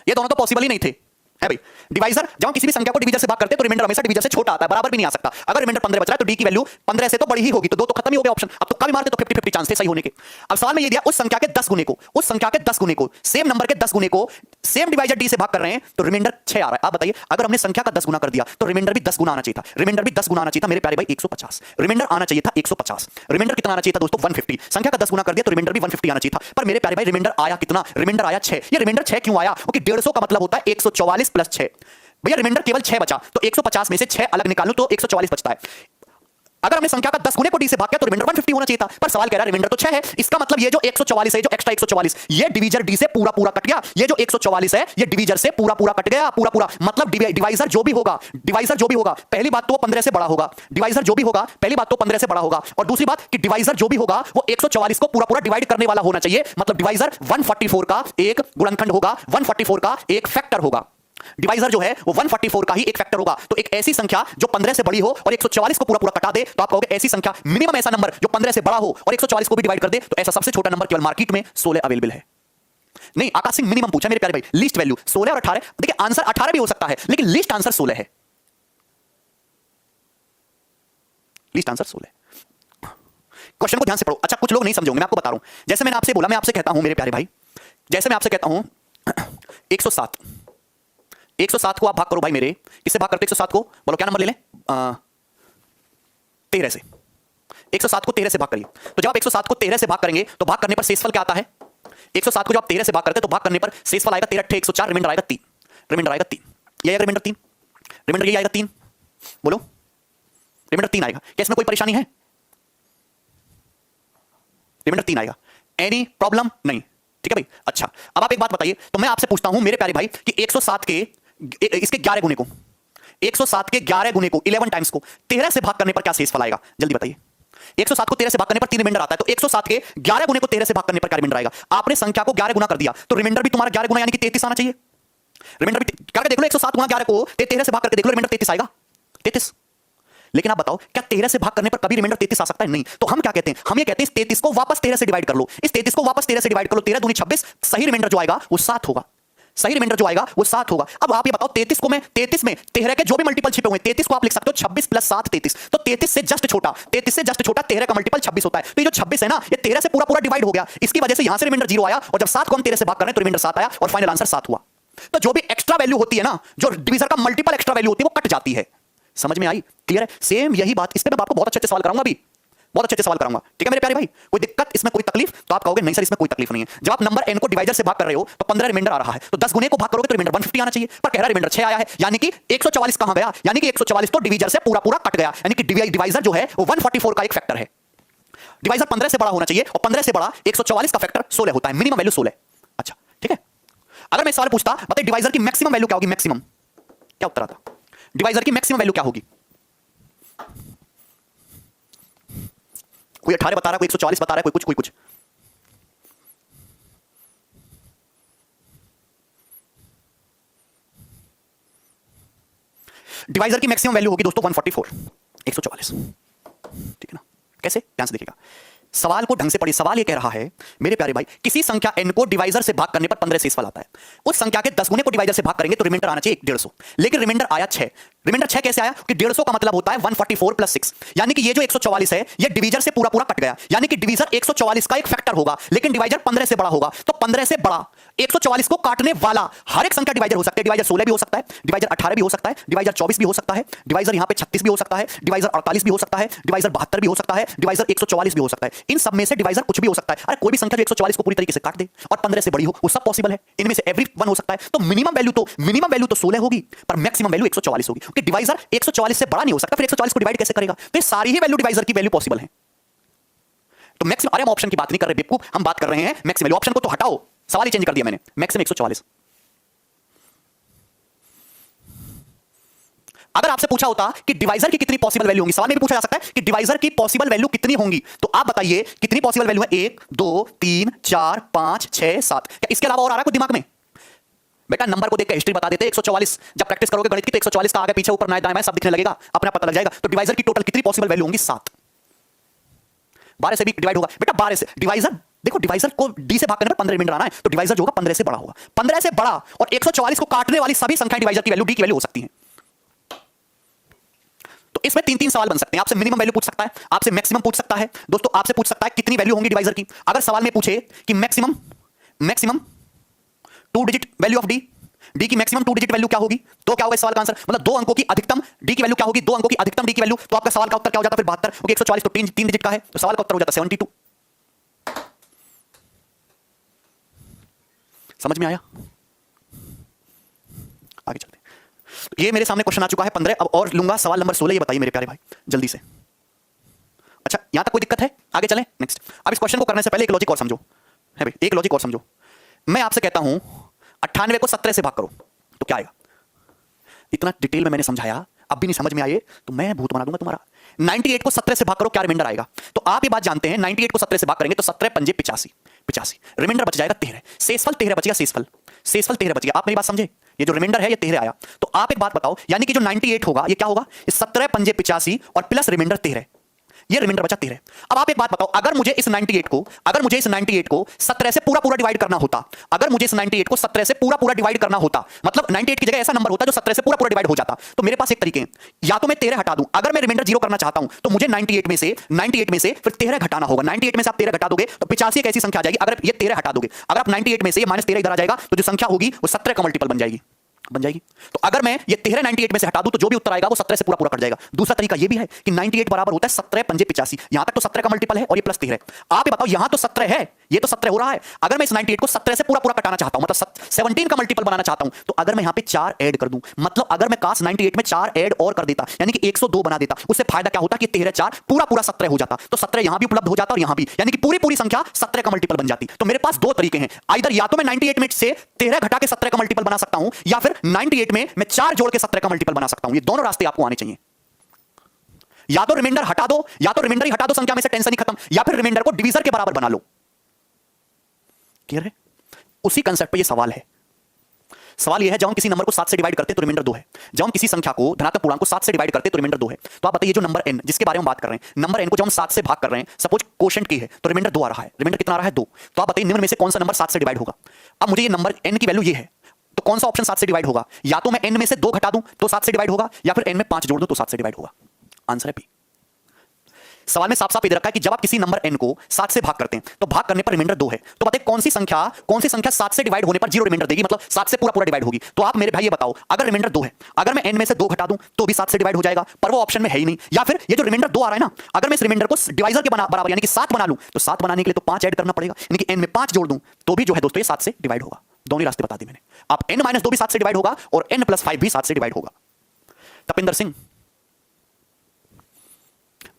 Speaker 1: ये दोनों तो पॉसिबल ही नहीं थे, है भाई। डिवाइजर जब हम किसी भी संख्या को डिवीजर से भाग करते हैं तो रिमाइंडर हमेशा डिवीजर से छोटा आता है, बराबर भी नहीं आ सकता। अगर रिमाइंडर 15 बच रहा है तो डी की वैल्यू 15 से तो बड़ी ही होगी, तो दो तो खत्म ही हो गया ऑप्शन। अब तुक्का भी मारते तो 50-50 चांस थे सही होने के। अब सवाल में ये दिया उस संख्या के 10 गुने को, उस संख्या के 10 गुने को, सेम नंबर के 10 गुने को सेम डिवाइजर डी से भाग कर रहे हैं तो रिमाइंडर 6 आ रहा है। आप बताइए अगर हमने संख्या का 10 गुना कर दिया तो रिमाइंडर भी 10 गुना आना चाहिए था, रिमाइंडर भी 10 गुना आना चाहिए था मेरे प्यारे भाई 150, रिमाइंडर आना चाहिए था 150, रिमाइंडर कितना आना चाहिए था दोस्तों 150। संख्या का 10 गुना कर दिया तो रिमाइंडर भी 150 आना चाहिए था, पर मेरे प्यारे भाई रिमाइंडर आया कितना, रिमाइंडर आया 6। ये रिमाइंडर 6 क्यों आया, क्योंकि 150 का मतलब होता है 144 प्लस 6, भैया रिमाइंडर केवल 6 बचा तो 150 में से 6 अलग निकालूं तो 144 बचता है। अगर हमने संख्या का 10 गुने को डी से भाग किया तो रिमाइंडर 150 होना चाहिए था, पर सवाल कह रहा है रिमाइंडर तो 6 है, इसका मतलब ये जो 144 है, जो एक्स्ट्रा 144 ये डिवीजर डी से पूरा पूरा कट गया, ये जो 144 है ये डिवीजर से पूरा पूरा कट गया, पूरा पूरा मतलब डिवाइजर जो भी होगा, डिवाइजर जो भी होगा पहली बात तो वो 15 से बड़ा होगा, डिवाइजर जो भी होगा पहली बात तो 15 से बड़ा होगा, और दूसरी बात कि डिवाइजर जो भी होगा वो 144 को पूरा पूरा डिवाइड करने वाला होना चाहिए, मतलब डिवाइजर 144 का एक गुणनखंड होगा, 144 का एक फैक्टर होगा, डिवाइजर जो है वो 144 का ही एक फैक्टर होगा। तो एक ऐसी संख्या जो 15 से बड़ी हो और 144 को पूरा पूरा कटा दे तो आप कहोगे ऐसी संख्या, मिनिमम ऐसा नंबर जो 15 से बड़ा हो और 144 को भी डिवाइड कर दे, तो ऐसा सबसे छोटा नंबर केवल मार्केट में 16 अवेलेबल है। नहीं आकाश सिंह मिनिमम पूछा मेरे प्यारे भाई, लीस्ट वैल्यू 16 और 18। देखिए आंसर 18 भी हो सकता है लेकिन लीस्ट आंसर 16 है, लीस्ट आंसर 16। क्वेश्चन को ध्यान से पढ़ो। अच्छा कुछ लोग नहीं समझोगे, मैं आपको बता रहा हूं। जैसे मैंने आपसे बोला, मैं आपसे कहता हूं मेरे प्यारे भाई, जैसे मैं आपसे कहता हूं 107 को आप भाग करो भाई मेरे, किससे भाग करते 107 को, बोलो क्या नंबर ले लें 13 से। 107 को 13 से भाग करिए, तो जब आप 107 को 13 से भाग करेंगे तो भाग करने पर शेषफल क्या आता है। 107 को जब आप 13 से भाग करते हैं तो भाग करने पर शेषफल आएगा 13 8 104, रिमाइंडर आएगा 3, रिमाइंडर आएगा 3, ये आएगा रिमाइंडर 3, रिमाइंडर ये आएगा 3, बोलो रिमाइंडर 3 आएगा। क्या इसमें कोई परेशानी है? रिमाइंडर 3 आएगा, एनी प्रॉब्लम नहीं, ठीक है भाई। अच्छा, अब आप एक बात बताइए, तो मैं आपसे पूछता हूं मेरे प्यारे भाई कि 107 के इसके 11 गुने को 107 के 11 गुने को 11 टाइम्स को 13 से भाग करने पर क्या शेषफल आएगा? जल्दी बताइए। 107 को 13 से भाग करने पर 3 रिमाइंडर आता है, तो 107 के 11 गुने को 13 से भाग करने पर क्या रिमाइंडर आएगा? आपने संख्या को 11 गुना कर दिया, तो रिमाइंडर भी तुम्हारा 11 गुना यानी कि 33 आना चाहिए। रिमाइंडर भी करके देख लो, 107 गुना 11 को 13 से भाग करके देख लो, रिमाइंडर 33 आएगा, 33। लेकिन आप बताओ, क्या 13 से भाग करने पर कभी रिमाइंडर 33 आ सकता है? नहीं। तो हम क्या कहते हैं? हम ये कहते हैं इस 33 को वापस 13 से डिवाइड कर लो, इस 33 को वापस 13 से डिवाइड कर लो, 13 दूनी 26, सही रिमाइंडर जो आएगा वो 7 होगा, सही रिमाइंडर जो आएगा वो 7 होगा। अब आप ये बताओ, 33 को मैं 33 में 13 के जो भी मल्टीपल छिपे हुए हैं, 33 को आप लिख सकते हो 26 प्लस 7 33, तो 33 से जस्ट छोटा 13 का मल्टीपल 26 होता है। तो ये जो 26 है ना, ये 13 से पूरा पूरा डिवाइड हो गया, इसकी वजह से यहां से रिमाइंडर 0 आया, और जब 7 को हम 13 से भाग कर रहे हैं तो रिमाइंडर 7 आया, और फाइनल आंसर 7 हुआ। तो जो भी एक्स्ट्रा वैल्यू होती है ना, जो डिवीजर का मल्टीपल एक्स्ट्रा वैल्यू होती है, वो कट जाती है। समझ में आई? क्लियर है? सेम यही बात इस पे मैं आपको बहुत अच्छे से सवाल कराऊंगा, अभी बहुत अच्छे से सवाल कराऊंगा, ठीक है मेरे प्यारे भाई। कोई दिक्कत इसमें, कोई तकलीफ? तो आप कहोगे नहीं सर इसमें कोई तकलीफ नहीं है। जब आप नंबर n को डिवाइजर से भाग कर रहे हो तो 15 रिमाइंडर आ रहा है, तो 10 गुने को भाग करोगे तो रिमाइंडर 150 आना चाहिए, पर कह रहा रिमाइंडर 6 आया है, यानी कि 144 कहां गया? यानी कि 144 तो डिवीजर से पूरा पूरा कट गया, यानी कि डिवाइजर जो है वो 144 का एक फैक्टर है। डिवाइजर 15 से बड़ा होना चाहिए, और 15 से बड़ा 144 का फैक्टर 16 होता है, मिनिमम वैल्यू 16। अच्छा ठीक है। अगर मैं सवाल पूछता, बताइए डिवाइजर की मैक्सिमम वैल्यू क्या होगी? मैक्सिमम क्या उत्तर आता? डिवाइजर की मैक्सिमम वैल्यू क्या होगी? कोई 18 बता रहा है, कोई 144 बता रहा है, कोई कुछ कोई कुछ। डिवाइजर की मैक्सिमम वैल्यू होगी दोस्तों 144, 144, ठीक है ना? कैसे? ध्यान से देखिएगा, सवाल को ढंग से पढ़िए। सवाल ये कह रहा है मेरे प्यारे भाई, किसी संख्या n को डिवाइजर से भाग करने पर 15 शेषफल आता है। उस संख्या के 10 गुने को डिवाइजर से भाग करेंगे तो रिमाइंडर आना चाहिए 150, लेकिन रिमाइंडर आया 6। रिमाइंडर 6 कैसे आया? कि 150 का मतलब होता है 144 प्लस 6, यानी कि ये जो 144 है ये डिवीजर से पूरा पूरा कट गया, यानी कि डिवीजर 144 का एक फैक्टर होगा, लेकिन डिवाइजर 15 से बड़ा होगा। तो 15 से बड़ा 144 को काटने वाला हर एक संख्या डिवाइजर हो सकता है। डिवाइजर 16 भी हो सकता है, डिवाइजर 18 भी हो सकता है, डिवाइजर 24 भी हो सकता है, डिवाइजर यहां पे 36 भी हो सकता है, डिवाइजर 48 भी हो सकता है, डिवाइजर 72 भी हो सकता है, डिवाइजर 144 भी हो सकता है। इन सब में से डिवाइजर कुछ भी हो सकता है। अरे कोई भी संख्या जो 144 को पूरी तरीके से काट दे और 15 से बड़ी हो, वो सब पॉसिबल है। इनमें से एवरी वन हो सकता है। तो मिनिमम वैल्यू तो 16 होगी, पर मैक्सिमम वैल्यू 144 होगी, क्योंकि डिवाइजर 144 से बड़ा नहीं हो सकता, फिर 144 को डिवाइड कैसे करेगा? तो सारी ही वैल्यू डिवाइजर की वैल्यू पॉसिबल है। तो मैक्सिमम, अरे हम ऑप्शन की बात नहीं कर रहे बेवकूफ, हम बात कर रहे हैं मैक्सिमम वैल्यू। ऑप्शन को तो हटाओ, सवाल ही चेंज कर दिया मैंने। मैक्सिमम 144। अगर आपसे पूछा होता कि डिवाइजर की कितनी पॉसिबल वैल्यू होंगी, सवाल में भी पूछा जा सकता है कि डिवाइजर की पॉसिबल वैल्यू कितनी होंगी, तो आप बताइए कितनी पॉसिबल वैल्यू है? 1 2 3 4 5 6 7। क्या इसके अलावा और आ रहा है कोई दिमाग में? बेटा नंबर को देख के हिस्ट्री बता देते। 144 जब प्रैक्टिस करोगे गणित की तो 144 का आगे पीछे ऊपर दाएं बाएं सब दिखने लगेगा, अपने आप पता लग जाएगा। तो डिवाइजर की टोटल कितनी पॉसिबल वैल्यू होंगी? 7। 12 से भी डिवाइड होगा बेटा, 12 से डिवाइजर, देखो डिवाइजर को डी से भाग करने पर 15 रिमाइंडर आना है, तो डिवाइजर जो होगा 15 से बड़ा होगा। 15 से बड़ा और 144 को काटने वाली सभी संख्याएं डिवाइजर की वैल्यू डी की वैल्यू हो सकती हैं। तो इसमें 3 सवाल बन सकते हैं। आपसे मिनिमम वैल्यू पूछ सकता है, आपसे मैक्सिमम पूछ सकता है, दोस्तों आपसे पूछ सकता है कितनी वैल्यू होंगी डिवाइजर की। अगर सवाल में पूछे कि maximum 2 digit value of D की मैक्सिमम 2 डिजिट वैल्यू क्या होगी, तो क्या होगा इस सवाल का आंसर? मतलब 2 अंकों की अधिकतम डी की वैल्यू क्या होगी? 2 अंकों की अधिकतम डी की वैल्यू। तो आपका सवाल का उत्तर क्या हो जाता? फिर 72, क्योंकि 144 तो 3 डिजिट का है, तो सवाल का उत्तर हो जाता 72। समझ में आया? आगे चलते हैं। ये मेरे सामने क्वेश्चन आ चुका है 15, अब और लूंगा सवाल नंबर 16। ये बताइए मेरे प्यारे भाई जल्दी से। अच्छा यहां तक कोई दिक्कत है? आगे चलें नेक्स्ट। अब इस क्वेश्चन को करने से पहले एक लॉजिक और समझो, है भाई, एक लॉजिक और समझो। मैं आपसे कहता हूं 98 को 17 से भाग करो तो क्या आएगा? इतना डिटेल में मैंने समझाया, अब भी नहीं समझ में आए तो मैं भूत बना दूंगा तुम्हारा। 98 को 17 से भाग करो, क्या रिमाइंडर आएगा? तो आप ये बात जानते हैं 98 को 17 से भाग करेंगे तो 17 पंजे 85, रिमाइंडर बच जाएगा 13। शेषफल 13 बच गया, शेषफल 13 बच गया। आप मेरी बात समझे? ये जो रिमाइंडर है ये 13 आया। तो आप एक बात बताओ, यानी कि जो 98 होगा ये क्या होगा? 17 पंजे 85 और प्लस रिमाइंडर 13, ये रिमाइंडर बचा 13। अब आप एक बात बताओ, अगर मुझे इस 98 को 17 से पूरा पूरा डिवाइड करना होता, अगर मुझे इस 98 को 17 से पूरा पूरा डिवाइड करना होता, मतलब 98 की जगह ऐसा नंबर होता जो 17 से पूरा पूरा डिवाइड हो जाता, तो मेरे पास एक तरीके हैं, या तो मैं 13 हटा दूं। अगर मैं रिमाइंडर 0 करना चाहता हूं तो मुझे 98 में से फिर 13 घटाना होगा। 98 में से आप 13 घटा दोगे तो 85 एक ऐसी संख्या आ जाएगी। अगर ये 13 हटा दोगे, अगर आप 98 में से ये -13 इधर आ जाएगा, तो जो संख्या होगी वो 17 का मल्टीपल बन जाएगी। तो अगर मैं ये 13 98 में से हटा दूं तो जो भी उत्तर आएगा वो 17 से पूरा पूरा कट जाएगा। दूसरा तरीका ये भी है कि 98 बराबर होता है 17 पंजे 85, यहां तक तो 17 का मल्टीपल है और ये प्लस 13। आप ये बताओ, यहां तो 17 है, ये तो 17 हो रहा है। अगर मैं इस 98 को 17 से पूरा पूरा कटाना चाहता हूं, मतलब 17 का मल्टीपल बनाना चाहता हूं, तो अगर मैं यहां पे 4 ऐड कर दूं, मतलब अगर मैं काश 98 में 4 ऐड और कर देता, यानी कि 102 बना देता, उससे फायदा क्या होता कि 13 4 पूरा पूरा 17 हो जाता, तो 17 यहां भी उपलब्ध हो जाता और यहां भी, यानी कि पूरी पूरी संख्या 17 का मल्टीपल बन जाती। तो मेरे पास दो तरीके हैं, आइदर या तो मैं 98 में से 13 घटा के 17 का मल्टीपल बना सकता हूं, या फिर 98 में मैं 4 जोड़ के 17 का मल्टीपल बना सकता हूं। ये दोनों रास्ते आपको आने चाहिए। या तो रिमाइंडर हटा दो, या तो रिमाइंडर ही हटा दो संख्या में से, टेंशन ही खत्म, या फिर रिमाइंडर को डिवीजर के बराबर बना लो। क्लियर है? उसी कंसेप्ट पे ये सवाल है। सवाल ये है, जब हम किसी नंबर को 7 से डिवाइड करते हैं तो रिमाइंडर 2 है, जब हम किसी संख्या को धनात्मक पूर्णांक को 7 से डिवाइड करते हैं तो रिमाइंडर 2 है। तो आप बताइए, जो नंबर n जिसके बारे में बात कर रहे हैं, नंबर n को जब हम 7 से भाग कर रहे हैं, सपोज कोशेंट की है, तो रिमाइंडर 2 आ रहा है। रिमाइंडर कितना आ रहा है? 2। तो आप बताइए निम्न में से कौन सा नंबर 7 से डिवाइड होगा? अब मुझे ये नंबर n की वैल्यू ये है, तो कौन सा ऑप्शन 7 से डिवाइड होगा? या तो मैं n में से 2 घटा दूं तो 7 से डिवाइड होगा, या फिर n में 5 जोड़ दूं तो 7 से डिवाइड होगा। आंसर है पी। सवाल में साफ साफ इधर रखा है कि जब आप किसी नंबर n को 7 से भाग करते हैं तो भाग करने पर रिमाइंडर 2 है। तो बताइए कौन सी संख्या 7 से डिवाइड होने पर 0 रिमाइंडर देगी, मतलब 7 से पूरा पूरा डिवाइड होगी। तो आप मेरे भाई ये बताओ, अगर रिमाइंडर 2 है, अगर मैं n में से 2 घटा दूं तो भी 7 से डिवाइड हो जाएगा, पर वो ऑप्शन में है ही नहीं। या फिर ये जो रिमाइंडर 2 आ रहा है ना, अगर मैं इस रिमाइंडर को डिवाइजर के बराबर यानी कि 7 बना लूं, तो 7 बनाने के लिए तो 5 ऐड करना पड़ेगा, यानी कि n में 5 जोड़ दूं तो भी जो है दोस्तों ये 7 से डिवाइड होगा। दोनों रास्ते बता दिए मैंने। आप n-2 भी 7 से डिवाइड होगा और n+5 भी 7 से डिवाइड होगा। तपिंदर सिंह,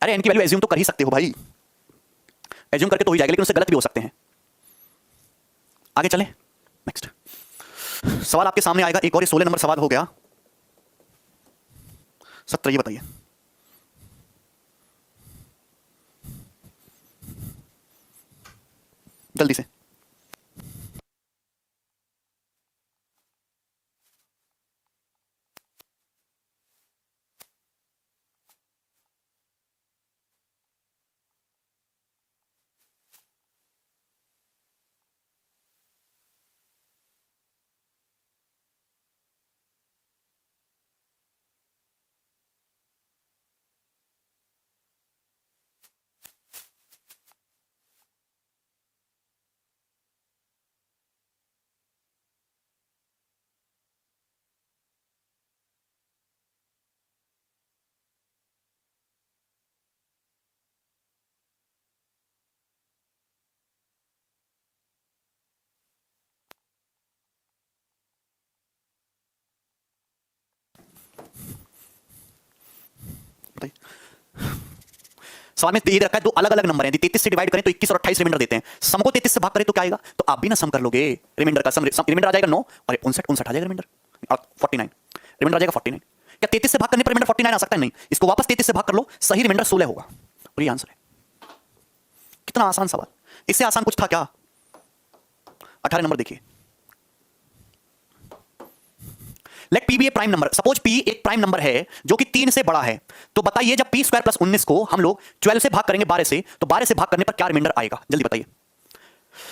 Speaker 1: अरे n की वैल्यू एज्यूम तो कर ही सकते हो भाई, एज्यूम करके तो हो जाएगा, लेकिन उससे गलत भी हो सकते हैं। आगे चलें, नेक्स्ट सवाल आपके सामने आएगा एक और, ये 16 नंबर सवाल हो गया। 17 ये बताइए, जल्दी से। सवाल में दे रखा है दो अलग अलग नंबर हैं, 33 से डिवाइड करें तो 21 और 28 रिमाइंडर देते हैं, सम को 33 से भाग करें तो क्या आएगा? तो आप भी ना सम कर लोगे, रिमाइंडर का सम रिमाइंडर आ जाएगा 9 और 59 आ जाएगा रिमाइंडर, और 49 रिमाइंडर आ जाएगा 49। क्या 33 से भाग करने पर रिमाइंडर 49 आ सकता है? नहीं, इसको वापस 33 से भाग कर लो, सही रिमाइंडर 16 होगा और ये आंसर है। कितना आसान सवाल, इससे आसान कुछ था क्या? 18 नंबर देखिए, लेट पी बी ए प्राइम नंबर, सपोज पी एक प्राइम नंबर है जो कि 3 से बड़ा है, तो बताइए जब पी स्क्वायर प्लस 19 को हम लोग 12 से भाग करेंगे 12 से, तो 12 से भाग करने पर क्या रिमाइंडर आएगा? जल्दी बताइए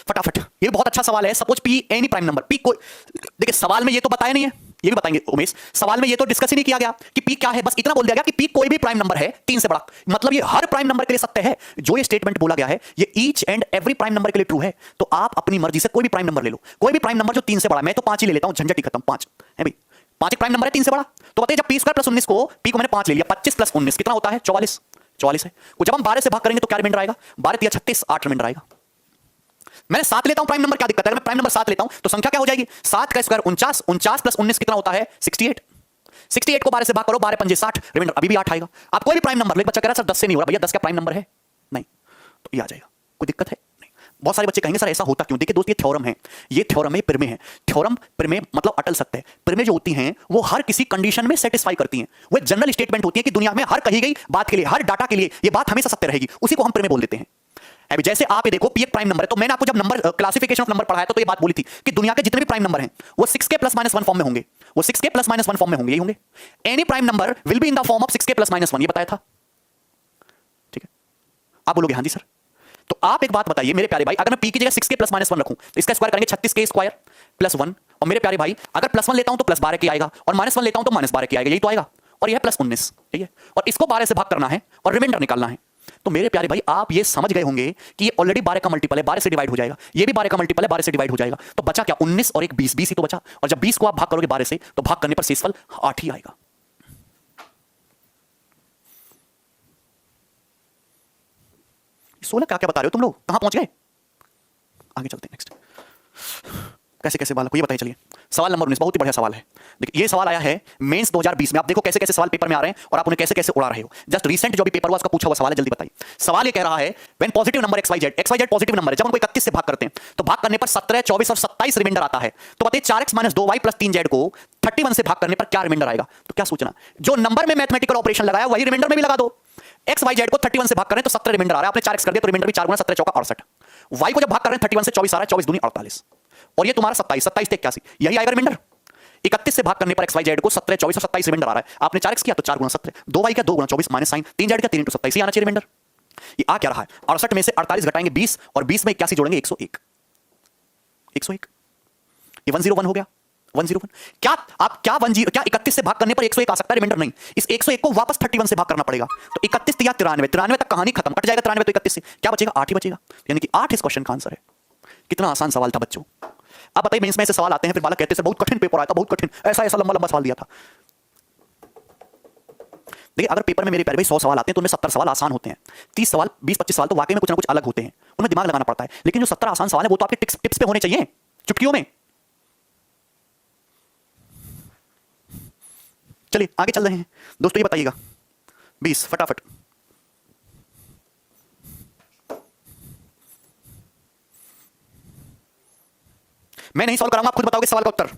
Speaker 1: फटाफट। ये बहुत अच्छा सवाल है। Suppose P any prime number, P कोई, देखिए सवाल में ये तो बताया नहीं है, ये भी बताएंगे उमेश, सवाल में ये तो डिस्कस ही नहीं किया गया कि पी क्या है, बस इतना बोल दिया गया कि पी कोई भी प्राइम नंबर है 3 से बड़ा, मतलब ये हर प्राइम नंबर के लिए सत्य है। जो ये स्टेटमेंट बोला गया है ये each and every prime number के लिए ट्रू है। तो आप अपनी मर्जी से कोई भी प्राइम नंबर ले लो, कोई भी प्राइम नंबर जो 3 से बड़ा, मैं तो 5 ही ले लेता हूं, झंझट ही खत्म, 5 है भाई, 5 एक प्राइम नंबर है 3 से बड़ा। तो बताइए जब पी स्क्वायर प्लस 19 को, पी को मैंने 5 ले लिया, 25 प्लस 19 कितना होता है? 44, 44 है। जब हम 12 से भाग करेंगे तो क्या रिमाइंडर आएगा? 12 या 36, 8 रिमाइंडर आएगा। मैंने 7 लेता हूं प्राइम नंबर, क्या दिक्कत है? अगर मैं प्राइम नंबर 7 लेता हूं तो संख्या क्या हो जाएगी? 7 का स्क्वायर 49, 49 प्लस 19 कितना होता है? 68। 68 को 12 से भाग करो, 12 पंजे 60, रिमाइंडर अभी भी 8 आएगा। आप कोई भी प्राइम नंबर ले, बच्चा कह रहा है सर 10 से नहीं हो रहा, भैया 10 क्या प्राइम नंबर है? नहीं, तो ये आ जाएगा, कोई दिक्कत है नहीं। बहुत सारे बच्चे कहेंगे सर ऐसा होता क्यों? देखिए दोस्त, ये थ्योरम है, ये थ्योरम है, प्रमेय है। थ्योरम प्रमेय मतलब अटल सत्य है। प्रमेय जो होती हैं वो हर किसी कंडीशन में सेटिस्फाई करती हैं, वो जनरल स्टेटमेंट होती है कि दुनिया में हर कही गई बात के लिए, हर डाटा के लिए ये बात हमेशा सत्य रहेगी, उसी को हम प्रमेय बोल देते हैं। अभी जैसे आप ये देखो, पी एक प्राइम नंबर है, तो मैंने आपको जब नंबर क्लासिफिकेशन ऑफ नंबर पढ़ाया तो ये बात बोली थी कि दुनिया के जितने भी प्राइम नंबर हैं वो 6k प्लस माइनस 1 फॉर्म में होंगे, वो 6k प्लस माइनस 1 फॉर्म में होंगे, यही होंगे। Any prime number will be in the form of 6k plus minus 1, ये बताया था, ठीक है? आप बोलोगे हाँ जी सर। तो आप एक बात बताइए मेरे प्यारे भाई, अगर मैं पी की जगह 6k प्लस माइनस 1 रखूं तो इसका स्क्वायर करेंगे 36k स्क्वायर प्लस 1, और मेरे प्यारे भाई अगर प्लस 1 लेता हूं तो प्लस 12k आएगा, और माइनस 1 लेता हूं तो माइनस 12k आएगा, यही तो आएगा। और यह प्लस 19, ठीक है, और इसको 12 से भाग करना है और रिमाइंडर निकालना है। तो मेरे प्यारे भाई आप ये समझ गए होंगे कि ये ऑलरेडी 12 का मल्टीपल है, 12 से डिवाइड हो जाएगा, ये भी 12 का मल्टीपल है, 12 से डिवाइड हो जाएगा। तो बचा क्या? 19 और एक 20, 20 ही तो बचा। और जब 20 को आप भाग करोगे 12 से तो भाग करने पर शेषफल 8 ही आएगा। सोलह क्या क्या बता रहे हो तुम लोग, कहां पहुंच गए? आगे चलते हैं नेक्स्ट। कैसे कैसे बालक को ये बताइए। चलिए सवाल नंबर 19 बहुत ही बढ़िया सवाल है। देखिए ये सवाल आया है मेंस 2020 में। आप देखो कैसे कैसे सवाल पेपर में आ रहे हैं और आप उन्हें कैसे कैसे उड़ा रहे हो। जस्ट रिसेंट जो भी पेपर हुआ उसका पूछा हुआ सवाल है, जल्दी बताइए। सवाल ये कह रहा है when positive number XYZ positive number है, जब हम कोई 31 से भाग करते हैं तो भाग करने पर 17, 24 और 27 रिमाइंडर आता है, तो बताइए 4x - 2y + 3z को 31 से भाग करने पर क्या रिमाइंडर आएगा। तो क्या सोचना, जो नंबर में मैथमेटिकल ऑपरेशन लगाया वही रिमाइंडर में भी लगा दो। XYZ को 31 से भाग करें तो 17 रिमाइंडर आ रहा है, आपने 4x कर दिया तो रिमाइंडर भी 4 × 17 = 68। y को जब भाग कर रहे हैं 31 से 24 आ रहा है, 24 दूनी 48 और ये तुम्हारा 27, 27 से 81, यही आएगा रिमाइंडर। 31 से भाग करने पर XYZ को 17, 24 और 27 रिमाइंडर आ रहा है, आपने 4x किया तो 4 × 17, 2y का 2 × 24 माइनस साइन, 3z का 3 × 27 आना चाहिए रिमाइंडर। ये आ क्या रहा है 68 में से 48 घटाएंगे 20 और 20 में 81 जोड़ेंगे 101, 101 ये 101 हो गया 101। क्या आप क्या 10 क्या 31 से भाग करने पर 101 आ सकता है रिमाइंडर? नहीं, इस 101 को वापस 31 से भाग करना पड़ेगा। तो 31 या 93, 93 तक कहानी खत्म, कट जाएगा 93 तो 31 से क्या बचेगा 8 ही बचेगा, यानी कि 8 इस क्वेश्चन का आंसर है। कितना आसान सवाल था बच्चों। अब बताइए मेंस में ऐसे सवाल आते हैं फिर बालक कहते हैं सर बहुत कठिन पेपर आया था, बहुत कठिन, ऐसा ऐसा लंबा लंबा सवाल दिया था। देखिए अगर पेपर में मेरे प्यारे भाई 100 सवाल आते हैं तो उनमें 70 सवाल आसान होते हैं, 30 सवाल 20-25 सवाल तो वाकई में कुछ ना कुछ अलग होते हैं, उनमें दिमाग लगाना पड़ता है। लेकिन जो 70 आसान सवाल है वो तो आपके टिप्स पे होने चाहिए, चुटकियों में। चलिए आगे चल रहे हैं दोस्तों, ये बताइएगा 20 फटाफट। मैं नहीं सॉल्व कराऊंगा, आप खुद बताओगे सवाल का उत्तर।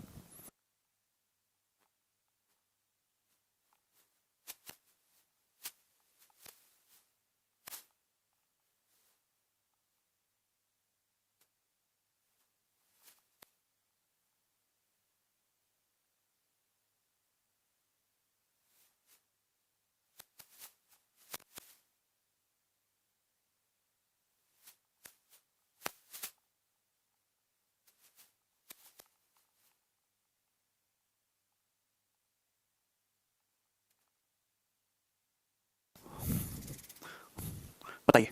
Speaker 1: बताइए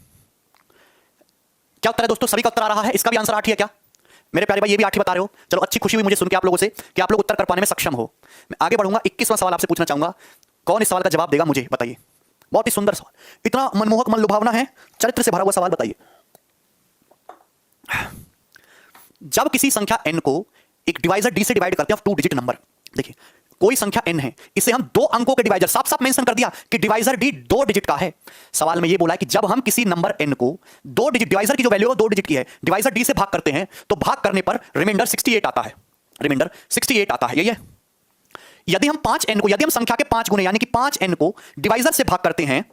Speaker 1: क्या उत्तर है दोस्तों, सभी का उत्तर आ रहा है, इसका भी आंसर 8 ही है क्या मेरे प्यारे भाई? ये भी 8 ही बता रहे हो, चलो अच्छी खुशी हुई मुझे सुन के आप लोगों से कि आप लोग उत्तर कर पाने में सक्षम हो। मैं आगे बढ़ूंगा, 21वां सवाल आपसे पूछना चाहूंगा, कौन इस सवाल का जवाब देगा मुझे बताइए। बहुत ही सुंदर सवाल, इतना मनमोहक मन लुभावना है, चरित्र से भरा हुआ सवाल। बताइए जब किसी संख्या n को एक डिवाइजर d से डिवाइड करते हैं 2 डिजिट नंबर, देखिए कोई संख्या n है, इसे हम 2 अंकों के डिवाइजर, साफ साफ मेंशन कर दिया कि डिवाइजर d 2 डिजिट का है। सवाल में ये बोला है कि जब हम किसी नंबर n को 2 डिजिट, डिवाइजर की जो वैल्यू है 2 डिजिट की है, डिवाइजर d से भाग करते हैं तो भाग करने पर रिमाइंडर 68 आता है, रिमाइंडर 68 आता है, यही है। यदि हम 5n को, यदि हम संख्या के 5 गुने यानी कि 5n को डिवाइजर से भाग करते हैं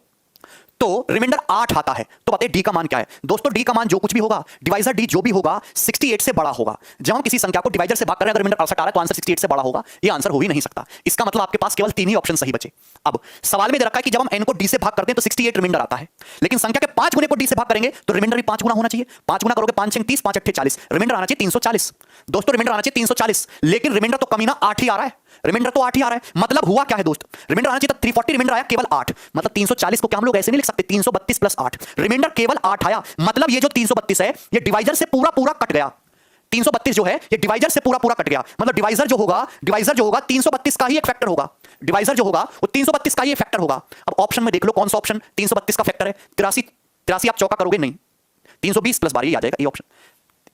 Speaker 1: तो रिमाइंडर 8 आता है। तो बताइए डी का मान क्या है दोस्तों? डी का मान जो कुछ भी होगा, डिवाइजर डी जो भी होगा 68 से बड़ा होगा। जब हम किसी संख्या को डिवाइजर से भाग कर रहे हैं, अगर रिमाइंडर 68 आ रहा है तो आंसर 68 से बड़ा होगा। ये आंसर हो ही नहीं सकता। इसका मतलब आपके पास केवल 3 ही ऑप्शन सही बचे। अब सवाल में दे रखा है कि जब हम n को d से भाग करते हैं तो 68 रिमाइंडर आता है, लेकिन संख्या के 5 गुने को d से भाग करेंगे तो रिमाइंडर भी 5 गुना होना चाहिए। 5 गुना करोगे 5 × 30, 5 × 8 = 40, रिमाइंडर आना चाहिए 340। दोस्तों रिमाइंडर आना चाहिए 340, लेकिन रिमाइंडर तो कमीना 8 ही आ रहा है, रिमाइंडर तो 8 ही आ रहा है। मतलब हुआ क्या है दोस्त, रिमाइंडर आना चाहिए 340, रिमाइंडर आया केवल 8, मतलब 340 को क्या हम लोग ऐसे नहीं लिख सकते 332 + 8, रिमाइंडर केवल 8 आया। मतलब ये जो 332 है ये डिवाइजर से पूरा पूरा कट गया। 332 जो है ये डिवाइजर से पूरा पूरा कट गया, मतलब डिवाइजर जो होगा 332 का ही एक फैक्टर होगा, डिवाइजर जो होगा वो 332 का ही एक फैक्टर होगा। अब ऑप्शन में देख लो कौन सा ऑप्शन 332 का फैक्टर है। 83 आप चौका करोगे नहीं, 320 + 12 ये आ जाएगा ये ऑप्शन।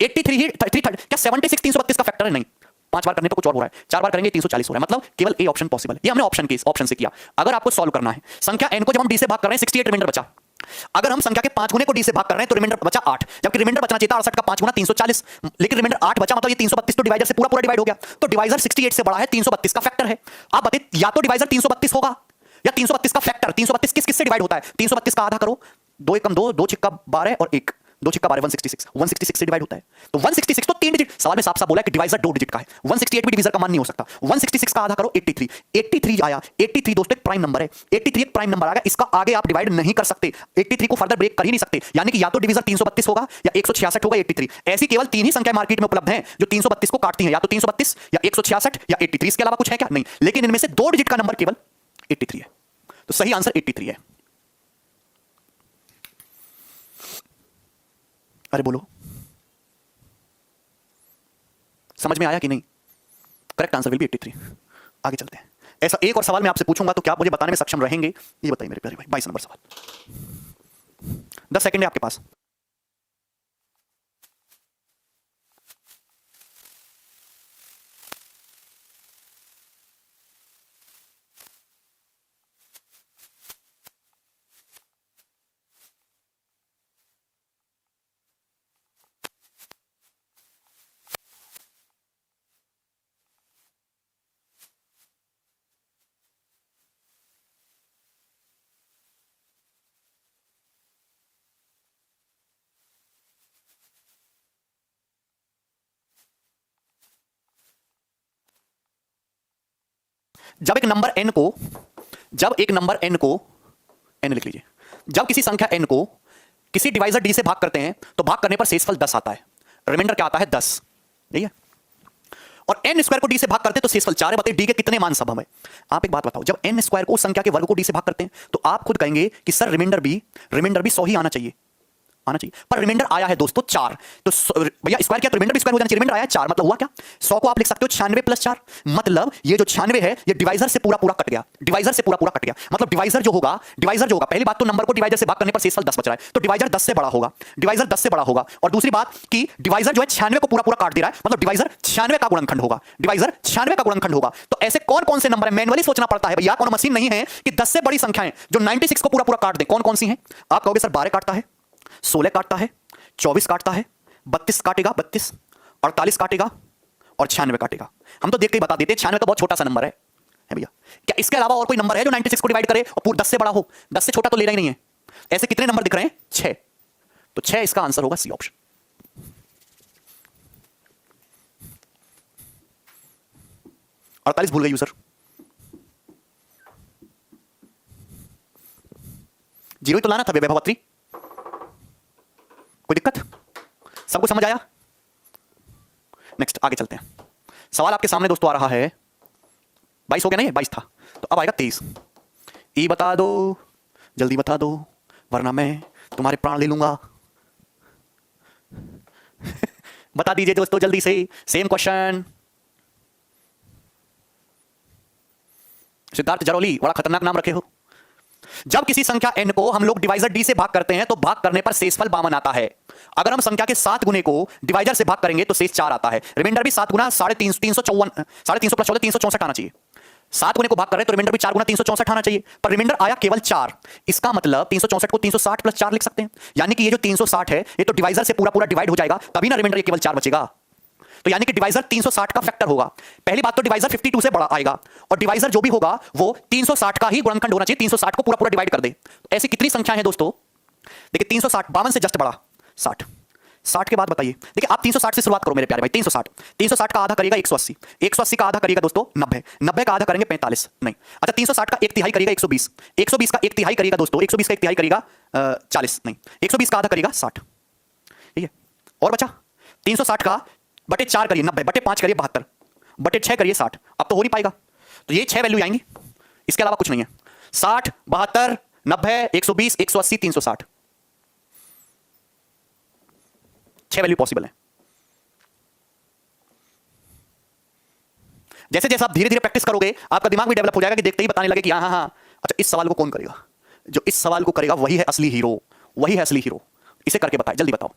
Speaker 1: 83 ही 330 क्या 76 332 का फैक्टर है? नहीं, 5 बार करने पर कुछ और हो रहा है, 4 बार करेंगे 340 हो रहा है, मतलब केवल ए ऑप्शन पॉसिबल है। ये हमने ऑप्शन से किया। अगर आपको सॉल्व करना है संख्या n को जब हम d से भाग कर रहे हैं 68 रिमाइंडर बचा, अगर हम संख्या के 5 गुने को d से भाग कर रहे हैं तो रिमाइंडर बचा 8, जबकि रिमाइंडर बचना चाहिए था 68 का 5 गुना 340, लेकिन रिमाइंडर 8 बचा, मतलब ये 332 तो डिवाइजर से पूरा पूरा डिवाइड हो गया। तो डिवाइजर 68 से बड़ा है, 332 का फैक्टर है। आप बताइए या तो डिवाइजर 332 होगा या 332 का फैक्टर। 332 किस किस से डिवाइड होता है? 332 का आधा करो, 2 × 2, 2 × 12 और 1, 2 × 12 166 से डिवाइड होता है। तो 166 तो 3 डिजिट, सवाल में साफ साफ बोला है कि डिवाइजर 2 डिजिट का है। 168 भी डिवाइजर का मान नहीं हो सकता। 166 का आधा करो 83 आया। 83 दोस्तों एक प्राइम नंबर है, 83 एक प्राइम नंबर आ गया, इसका आगे आप डिवाइड नहीं कर सकते, 83 को फर्दर ब्रेक कर ही नहीं सकते। यानी कि या तो डिवीजर 332 होगा या 166 होगा 83। ऐसी केवल 3 ही संख्या मार्केट में उपलब्ध हैं जो 332 को काटती हैं, या तो 332 या 166 या 83, इसके अलावा कुछ है क्या? नहीं। लेकिन इनमें से 2 डिजिट का नंबर केवल 83 है, तो सही आंसर 83 है। अरे बोलो, समझ में आया कि नहीं? Correct answer will be 83। आगे चलते हैं। ऐसा एक और सवाल मैं आपसे पूछूंगा तो क्या आप मुझे बताने में सक्षम रहेंगे? ये बताइए मेरे प्यारे भाई, 22 नंबर सवाल, 10 सेकंड है आपके पास। जब एक नंबर n को n लिख लीजिए, जब किसी संख्या n को किसी डिवाइजर d से भाग करते हैं तो भाग करने पर शेषफल 10 आता है, रिमाइंडर क्या आता है 10, यही है। और n स्क्वायर को d से भाग करते हैं तो शेषफल 4 है। बताइए d के कितने मान संभव है? आप एक बात बताओ, जब n स्क्वायर को उस संख्या के वर्ग को d से भाग करते हैं तो आप खुद कहेंगे कि सर रिमाइंडर भी 100 ही आना चाहिए, पर रिमाइंडर आया है दोस्तों 4, तो भैया स्क्वायर किया तो रिमाइंडर भी स्क्वायर हो जाना चाहिए, रिमाइंडर आया 4, मतलब हुआ क्या? 100 को आप लिख सकते हो 96 प्लस 4, मतलब ये जो 96 है ये डिवाइजर से पूरा पूरा कट गया, डिवाइजर से पूरा पूरा कट गया, मतलब डिवाइजर जो होगा पहली बात तो नंबर को डिवाइजर से भाग करने पर शेषफल 10 बच रहा है, तो डिवाइजर 10 से बड़ा होगा, डिवाइजर 10 से बड़ा होगा। और दूसरी बात कि डिवाइजर जो है 96 को पूरा पूरा काट दे रहा है, मतलब डिवाइजर 96 का गुणनखंड होगा, डिवाइजर 96 का गुणनखंड होगा। तो ऐसे कौन कौन से नंबर है, मैनुअली सोचना पड़ता है भैया, कौन मशीन नहीं है कि 10 से बड़ी संख्याएं जो 96 को पूरा पूरा काट दे, कौन कौन सी हैं? आप कहोगे सर 12 काटता है, 16 काटता है, 24 काटता है, 32 काटेगा, 32, 48 काटेगा और 96 काटेगा। हम तो देख के ही बता देते हैं 96 तो बहुत छोटा सा नंबर है भैया। क्या इसके अलावा और कोई नंबर है जो 96 को डिवाइड करे और पूरा 10 से बड़ा हो? 10 से छोटा तो लेना ही नहीं है। ऐसे कितने नंबर दिख रहे हैं? 6, तो 6 इसका आंसर होगा सी ऑप्शन। अड़तालीस भूल गई यूजर, जीरो ही तो लाना था वैभवत्री, कोई दिक्कत? सबको समझ आया? नेक्स्ट आगे चलते हैं। सवाल आपके सामने दोस्तों आ रहा है, 22 हो गया, नहीं 22 था, तो अब आएगा 23। ई बता दो, जल्दी बता दो वरना मैं तुम्हारे प्राण ले लूंगा। बता दीजिए दोस्तों जल्दी से, सेम क्वेश्चन। सिद्धार्थ जरौली, बड़ा खतरनाक नाम रखे हो। जब किसी संख्या n को हम लोग डिवाइजर d से भाग करते हैं तो भाग करने पर शेषफल 52 आता है। अगर हम संख्या के 7 गुने को डिवाइजर से भाग करेंगे तो शेष 4 आता है, रिमाइंडर भी 7 गुना 354, 350 प्लस 14 364 आना चाहिए। 7 गुने को भाग कर रहे हैं तो रिमाइंडर भी 4 गुना 364 आना चाहिए, पर रिमाइंडर आया केवल 4। इसका मतलब 364 को 360 प्लस 4 लिख सकते हैं, यानी कि ये जो 360 है ये तो डिवाइजर से पूरा पूरा डिवाइड हो जाएगा, तभी ना रिमाइंडर केवल 4 बचेगा। तो यानी कि डिवाइजर 360 का फैक्टर होगा। पहली बात तो डिवाइजर 52 से बड़ा आएगा, और डिवाइजर जो भी होगा वो 360 का ही गुणनखंड होना चाहिए, 360 को पूरा पूरा डिवाइड कर दे। तो ऐसी कितनी संख्या है दोस्तों? देखिए 360 52 से जस्ट बड़ा 60, 60 के बाद बताइए। देखिए आप 360 से शुरुआत करो मेरे प्यारे भाई, 360 का आधा करेगा 180, 180 का आधा करेगा दोस्तों 90, 90 का आधा करेंगे 45, नहीं अच्छा 360 का एक तिहाई करेगा 120, 120 का एक तिहाई करेगा दोस्तों, 120 का एक तिहाई करेगा 40, नहीं 120 का आधा करेगा 60, ठीक है। और बचा 360 का बटे 4 करिए 90, बटे 5 करिए 72, बटे 6 करिए 60। अब तो हो नहीं पाएगा, तो ये 6 वैल्यू आएंगी, इसके अलावा कुछ नहीं है। 60, 72, 90, 120, 180, 360, 6 वैल्यू पॉसिबल है। जैसे जैसे आप धीरे धीरे प्रैक्टिस करोगे आपका दिमाग भी डेवलप हो जाएगा कि देखते ही बताने लगे कि हाँ, अच्छा इस सवाल को कौन करेगा, जो इस सवाल को करेगा वही है असली हीरो, वही है असली हीरो। इसे करके बताए, जल्दी बताओ।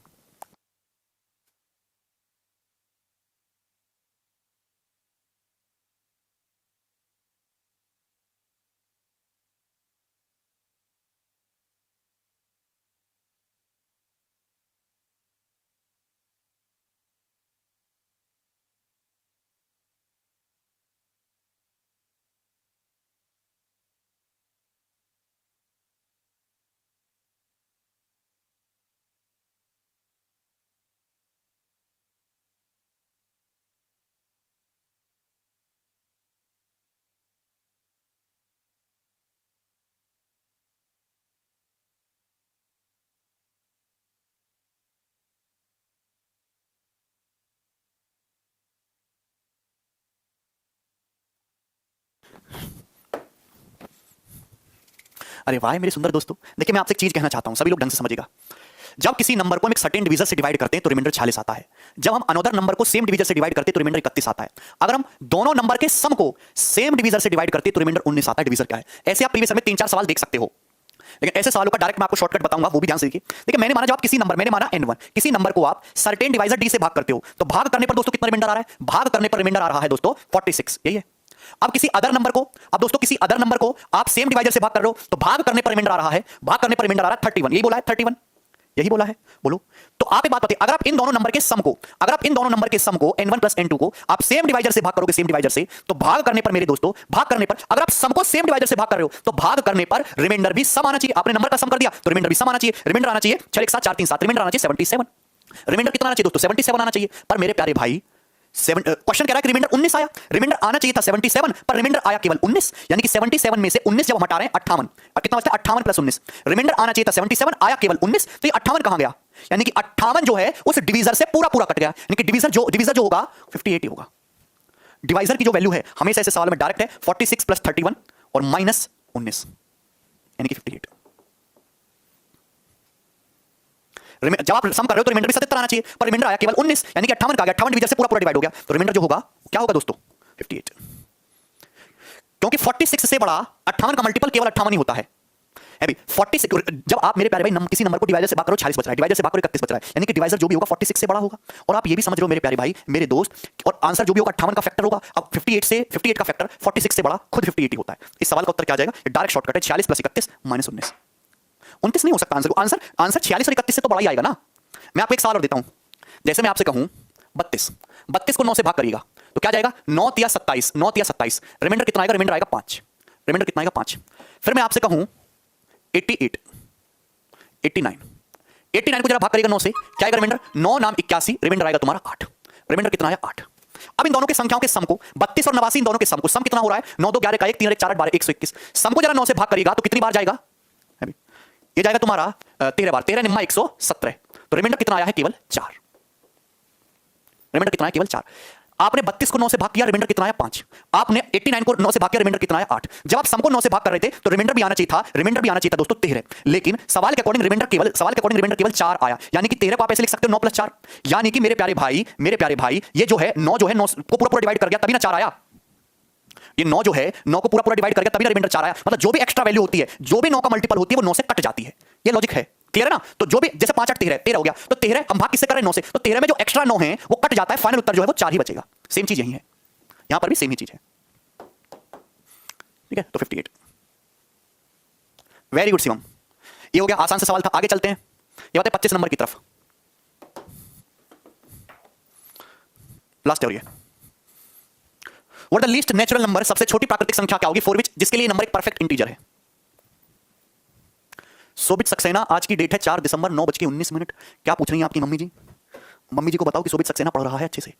Speaker 1: अरे वाह मेरे सुंदर दोस्तों, देखिए मैं आपसे एक चीज कहना चाहता हूं, सभी लोग ढंग से समझिएगा। जब किसी नंबर को हम एक सर्टेन डिवीजर से डिवाइड करते हैं तो रिमाइंडर 46 आता है। जब हम अनदर नंबर को सेम डिवीजर से डिवाइड करते हैं तो रिमाइंडर 31 आता है। अगर हम दोनों नंबर के सम को सेम डिवीजर से डिवाइड करते हैं तो रिमाइंडर 19 आता है। डिवीजर क्या है? ऐसे आप प्रीवियस में 3-4 सवाल देख सकते हो, लेकिन ऐसे सवालों का डायरेक्ट मैं आपको शॉर्टकट बताऊंगा, वो भी ध्यान से देखिए। देखिए मैंने माना, जब आप किसी नंबर, मैंने माना n1, किसी नंबर को आप सर्टेन डिवाइजर d से भाग करते हो तो भाग करने पर दोस्तों कितना रिमाइंडर आ रहा है? भाग करने पर रिमाइंडर आ रहा है दोस्तों 46, यही है। अब किसी अदर नंबर को, अब दोस्तों किसी अदर नंबर को आप सेम डिवाइजर से भाग कर रहे हो तो भाग करने पर रिमाइंडर आ रहा है, भाग करने पर रिमाइंडर आ रहा है 31, यही बोला है 31, यही बोला है, बोलो। तो आप एक बात बताइए, अगर आप इन दोनों नंबर के सम को, अगर आप इन दोनों नंबर के सम को n1 प्लस n2 को आप सेम डिवाइजर से भाग करोगे, सेम डिवाइजर से, तो भाग करने पर मेरे दोस्तों, भाग करने पर अगर आप सम को सेम डिवाइजर से भाग कर रहे हो तो भाग करने पर रिमाइंडर भी सम आना चाहिए। आपने नंबर का सम कर दिया तो रिमाइंडर भी सम आना चाहिए। रिमाइंडर आना चाहिए 6 1 7 4 3 7, रिमाइंडर आना चाहिए 77, रिमाइंडर कितना आना चाहिए दोस्तों? 77 आना चाहिए। पर मेरे प्यारे भाई क्वेश्चन कह रहा है कि रिमाइंडर 19 आया, रिमाइंडर आना चाहिए था 77, पर रिमाइंडर आया केवल 19, यानी कि 77 में से 19 जब हम हटा रहे हैं 58, और कितना बचता है 58 प्लस 19, रिमाइंडर आना चाहिए था 77, आया केवल 19, तो ये 58 कहां गया, यानी कि 58 जो है उस डिवीजर से पूरा पूरा कट गया, यानी कि डिवीजर जो होगा 58 ही होगा। डिवाइजर की जो वैल्यू है हमेशा ऐसे सवाल में डायरेक्ट है 46 प्लस 31 और माइनस 19, यानी कि 58। जब आप सम कर रहे हो तो रिमाइंडर भी 77 आना चाहिए, पर रिमाइंडर आया केवल 19, यानी कि 58 का गया, 58 डिवीजर से पूरा पूरा डिवाइड हो गया, तो रिमाइंडर जो होगा क्या होगा दोस्तों 58, क्योंकि 46 से बड़ा 58 का मल्टीपल केवल 58 ही होता है भाई। 46 जब आप मेरे प्यारे भाई किसी नंबर को डिवाइजर से भाग करो 46 बच रहा है, डिवाइजर से भाग करो 31 बच रहा है, यानी कि डिवाइजर जो भी होगा 46 से बड़ा होगा। और आप ये भी समझ रहे हो मेरे प्यारे भाई मेरे दोस्त, और आंसर जो भी होगा 58 का फैक्टर होगा। अब 58 का फैक्टर 46 से बड़ा खुद 58 ही होता है। इस सवाल का उत्तर क्या आ जाएगा, डायरेक्ट शॉर्टकट है 46 प्लस 31 माइनस 19। 29 नहीं हो सकता आंसर 46 और 31 से तो बड़ा ही आएगा ना। मैं आपको एक सवाल और देता हूं, जैसे मैं आपसे कहूं 32 को 9 से भाग करिएगा तो क्या जाएगा 9 तिया 27, रिमाइंडर कितना आएगा, रिमाइंडर आएगा 5, रिमाइंडर कितना आएगा 5। फिर मैं आपसे कहूं 88 89 को जरा भाग करिएगा 9 से, क्या आएगा रिमाइंडर, 9 नाम 81, रिमाइंडर आएगा तुम्हारा 8, रिमाइंडर कितना आया 8। अब इन दोनों के संख्याओं के सम को 32 और 89 इन दोनों के सम को, सम कितना हो रहा है 9 2 11 का 1 3 1 4 8 12 121, सम को जरा 9 से भाग करिएगा तो कितनी बार जाएगा, ये जाएगा तुम्हारा 13 बार, 13 निम्मा 117, तो रिमाइंडर कितना आया है केवल 4, रिमाइंडर कितना है केवल 4। आपने 32 को 9 से भाग किया, रिमाइंडर कितना आया 5, आपने 89 को 9 से भाग किया, रिमाइंडर कितना आया 8। जब आप सम को 9 से भाग कर रहे थे तो रिमाइंडर भी आना चाहिए था दोस्तों 13, लेकिन सवाल के अकॉर्डिंग रिमाइंडर केवल 4 आया, यानी कि 13 को आप ऐसे लिख सकते हो 9 प्लस 4, यानी कि मेरे प्यारे भाई ये जो है 9 को पूरा पूरा डिवाइड कर गया तभी ना 4 आया। ये 9 जो है 9 को पूरा पूरा डिवाइड कर गया तभी ना रिमाइंडर 4 आया। मतलब जो भी एक्स्ट्रा वैल्यू होती है, जो भी 9 का मल्टीपल होती है वो 9 से कट जाती है। ये लॉजिक है, क्लियर है ना। तो जो भी जैसे 5 8 13 हो गया, तो 13 हम भाग किससे कर रहे हैं 9 से, तो 13 में जो एक्स्ट्रा 9 है वो कट जाता है, फाइनल उत्तर जो है वो 4 ही बचेगा। सेम चीज यही है, यहां पर भी सेम ही चीज है, ठीक है। तो 58, वेरी गुड शिवम, ये हो गया आसान सा सवाल था। आगे चलते हैं, ये बात है 25 नंबर की तरफ, लास्ट है। और ये what the least natural number, सबसे छोटी प्राकृतिक संख्या क्या होगी फॉर विच, जिसके लिए नंबर एक परफेक्ट इंटीजर है। सोबित सक्सेना, आज की डेट है 4 दिसंबर 9:19। क्या पूछ रही हैं आपकी मम्मी जी? मम्मी जी को बताओ कि सोबित सक्सेना पढ़ रहा है अच्छे से,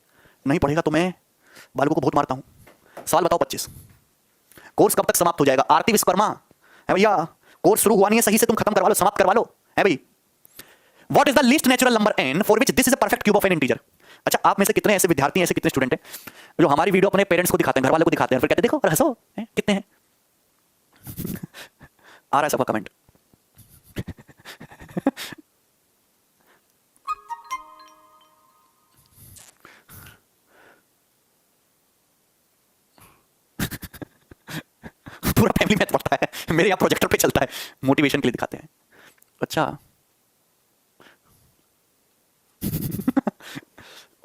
Speaker 1: नहीं पढ़ेगा तो मैं बालू को बहुत मारता हूं। सवाल बताओ 25, कोर्स कब तक समाप्त हो जाएगा? आरती विश्वकर्मा है भैया, कोर्स शुरू हुआ नहीं है, सही से तुम खत्म करवा लो, समाप्त करवा लो है भाई। What is the least natural number n for which this is a perfect cube of N integer. अच्छा, आप में से कितने ऐसे विद्यार्थी हैं, ऐसे कितने स्टूडेंट हैं जो हमारी वीडियो अपने पेरेंट्स को दिखाते हैं, घर वालों को दिखाते हैं, फिर कहते हैं देखो और हंसो कितने हैं। आ रहा है सबका कमेंट। पूरा फैमिली मैथ पढ़ता है, मेरे यहाँ प्रोजेक्टर पे चलता है, मोटिवेशन के लिए दिखाते हैं। अच्छा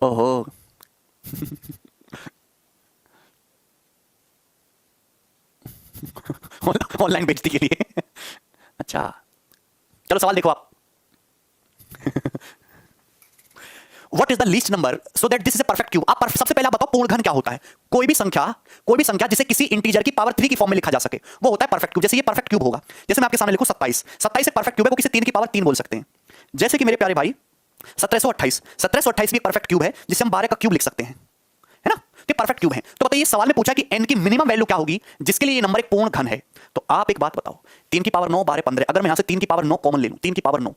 Speaker 1: ओहो ऑनलाइन बेचती के लिए। अच्छा चलो सवाल देखो आप। What is the least number so that this is a perfect cube? आप सबसे पहले आप बताओ पूर्ण घन क्या होता है। कोई भी संख्या जिसे किसी इंटीजर की पावर 3 की फॉर्म में लिखा जा सके वो होता है परफेक्ट क्यूब। जैसे ये परफेक्ट क्यूब होगा, जैसे मैं आपके सामने लिखूं 27 एक परफेक्ट क्यूब है, वो किसी 3 की पावर 3 बोल सकते हैं। जैसे कि मेरे प्यारे भाई 1728 भी एक परफेक्ट क्यूब है जिसे हम 12 का क्यूब लिख सकते हैं, है ना। ये परफेक्ट क्यूब है। तो बताइए सवाल में पूछा कि n की मिनिमम वैल्यू क्या होगी जिसके लिए ये नंबर एक पूर्ण घन है। तो आप एक बात बताओ, 3 की पावर 9 12 15, अगर मैं यहां से 3 की पावर 9 कॉमन ले लूं, 3 की पावर 9,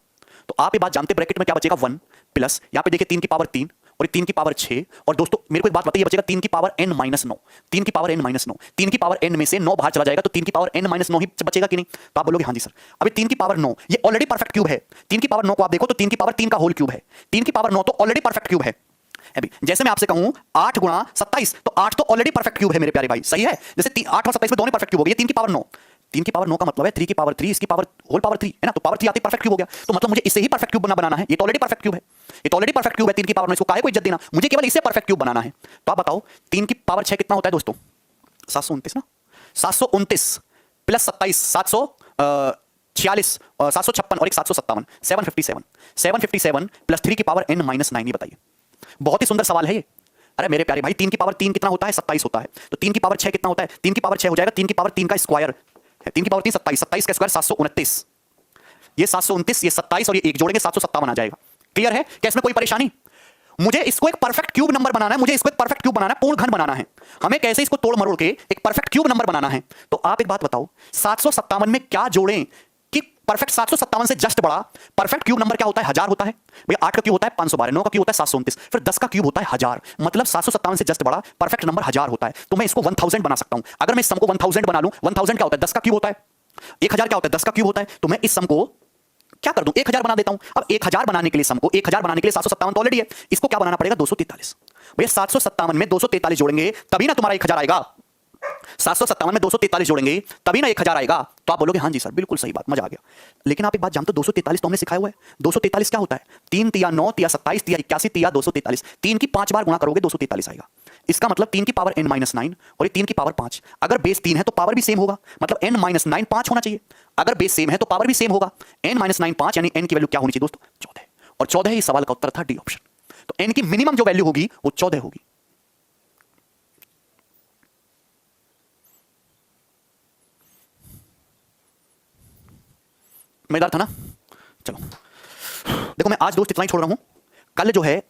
Speaker 1: तो आप ये बात जानते ब्रैकेट में क्या बचेगा 1 प्लस यहां पे देखिए 3 की पावर 3 और 3 की पावर 6। और दोस्तों मेरे को एक बात बताइए, बचेगा 3 की पावर n माइनस 9, 3 की पावर n माइनस 9, 3 की पावर n में से 9 बाहर चला जाएगा तो 3 की पावर n माइनस 9 ही बचेगा कि नहीं। तो आप बोलोगे हाँ जी सर। अभी 3 की पावर 9 ये ऑलरेडी परफेक्ट क्यूब है। 3 की पावर 9 को आप देखो तो 3 की पावर 3 का होल क्यूब है। 3 की पावर 9 तो ऑलरेडी परफेक्ट क्यूब है। अभी जैसे मैं आपसे कहूं 8 गुणा 27, तो 8 तो ऑलरेडी परफेक्ट क्यूब है मेरे प्यारे भाई, सही है। जैसे 8 और 27 में दोनों परफेक्ट क्यूब हो गए। 3 की पावर 9, 3 की पावर 9 का मतलब है 3 की पावर 3, इसकी पावर होल पावर 3 है ना, तो पावर 3 आती परफेक्ट क्यूब हो गया। तो मतलब मुझे इसे ही परफेक्ट क्यूब बनाना है। ये तो ऑलरेडी परफेक्ट क्यूब है, ये तो ऑलरेडी परफेक्ट क्यूब है। 3 की पावर 9 इसको काहे को इज्जत देना, मुझे केवल इसे परफेक्ट क्यूब बनाना है। तो आप बताओ 3 की पावर 6 कितना होता है दोस्तों? 729 ना, 729 प्लस 27 746 756 और एक 757 757 प्लस 3 की पावर n माइनस 9। बताइए, बहुत ही सुंदर सवाल है ये। अरे मेरे प्यारे भाई 3 की पावर 3 कितना होता है? 27 होता है। तो 3 की पावर 6 कितना होता है? 3 की पावर 6 हो जाएगा 3 की पावर 3 का स्क्वायर, 3 की पावर 3 27, 27 का स्क्वायर 729, ये 729, ये 27 और ये 1 जोड़ेंगे 757 आ जाएगा। क्लियर है क्या? इसमें कोई परेशानी? मुझे इसको एक परफेक्ट क्यूब नंबर बनाना है, मुझे इसको एक परफेक्ट क्यूब बनाना है, पूर्ण घन बनाना है। हमें कैसे इसको तोड़ मरोड़ के एक परफेक्ट क्यूब नंबर बनाना है। तो आप एक बात बताओ, 757 में क्या जोड़ें कि परफेक्ट 757 से जस्ट बड़ा परफेक्ट क्यूब नंबर क्या होता है? 1000 होता है भैया। 8 का क्यूब होता है 512, 9 का क्यूब होता है 729, फिर 10 का क्यूब होता है 1000। मतलब 757 से जस्ट बड़ा परफेक्ट नंबर 1000 होता है। तो मैं इसको 1000 बना सकता हूं। अगर मैं इस सम को 1000 बना लूं, 1000 क्या होता है? 10 का क्यूब होता है। 1000 क्या होता है? 10 का क्यूब होता है। तो मैं इस सम को क्या कर दूं? 1000 बना देता हूं। अब 1000 बनाने के लिए सम को 1000 बनाने के लिए 757 तो ऑलरेडी है, इसको क्या बनाना पड़ेगा? 243। भैया 757 में 243 जोड़ेंगे तभी ना तुम्हारा 1000 आएगा। 757 में 243 जोड़ेंगे तभी ना 1000 आएगा। तो आप बोलोगे हाँ जी सर, बिल्कुल सही बात, मजा आ गया। लेकिन आप एक बात जानते हो, 243 तो हमने सिखाया हुआ है। 243 क्या होता है? 3 तिया 9 तिया 27 तिया 81 तिया 243। 3 की 5 बार गुणा करोगे 243 आएगा। इसका मतलब 3 की पावर n-9 और ये 3 की पावर 5। अगर बेस 3 है तो पावर भी सेम होगा, मतलब n-9 5 होना चाहिए। अगर बेस सेम है तो पावर भी सेम होगा। n-9 5 यानी n की वैल्यू क्या होनी चाहिए दोस्तों? 14। और 14 ही सवाल का उत्तर था, डी ऑप्शन। तो n की मिनिमम जो वैल्यू होगी वो 14 होगी। मजेदार था ना? चलो देखो, मैं आज दोस्त इतना ही छोड़ रहा हूं। कल जो है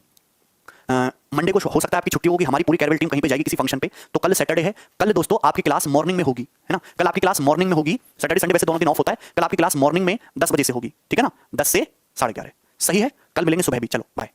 Speaker 1: मंडे को हो सकता है आपकी छुट्टी होगी, हमारी पूरी कैरवेल टीम कहीं पे जाएगी किसी फंक्शन पे। तो कल सैटरडे है। कल दोस्तों आपकी क्लास मॉर्निंग में होगी, है ना? कल आपकी क्लास मॉर्निंग में होगी। सैटरडे संडे वैसे दोनों दिन ऑफ होता है। कल आपकी क्लास मॉर्निंग में 10 बजे से होगी, ठीक है ना? 10 से 11:30। सही है? कल मिलेंगे सुबह भी। चलो बाय।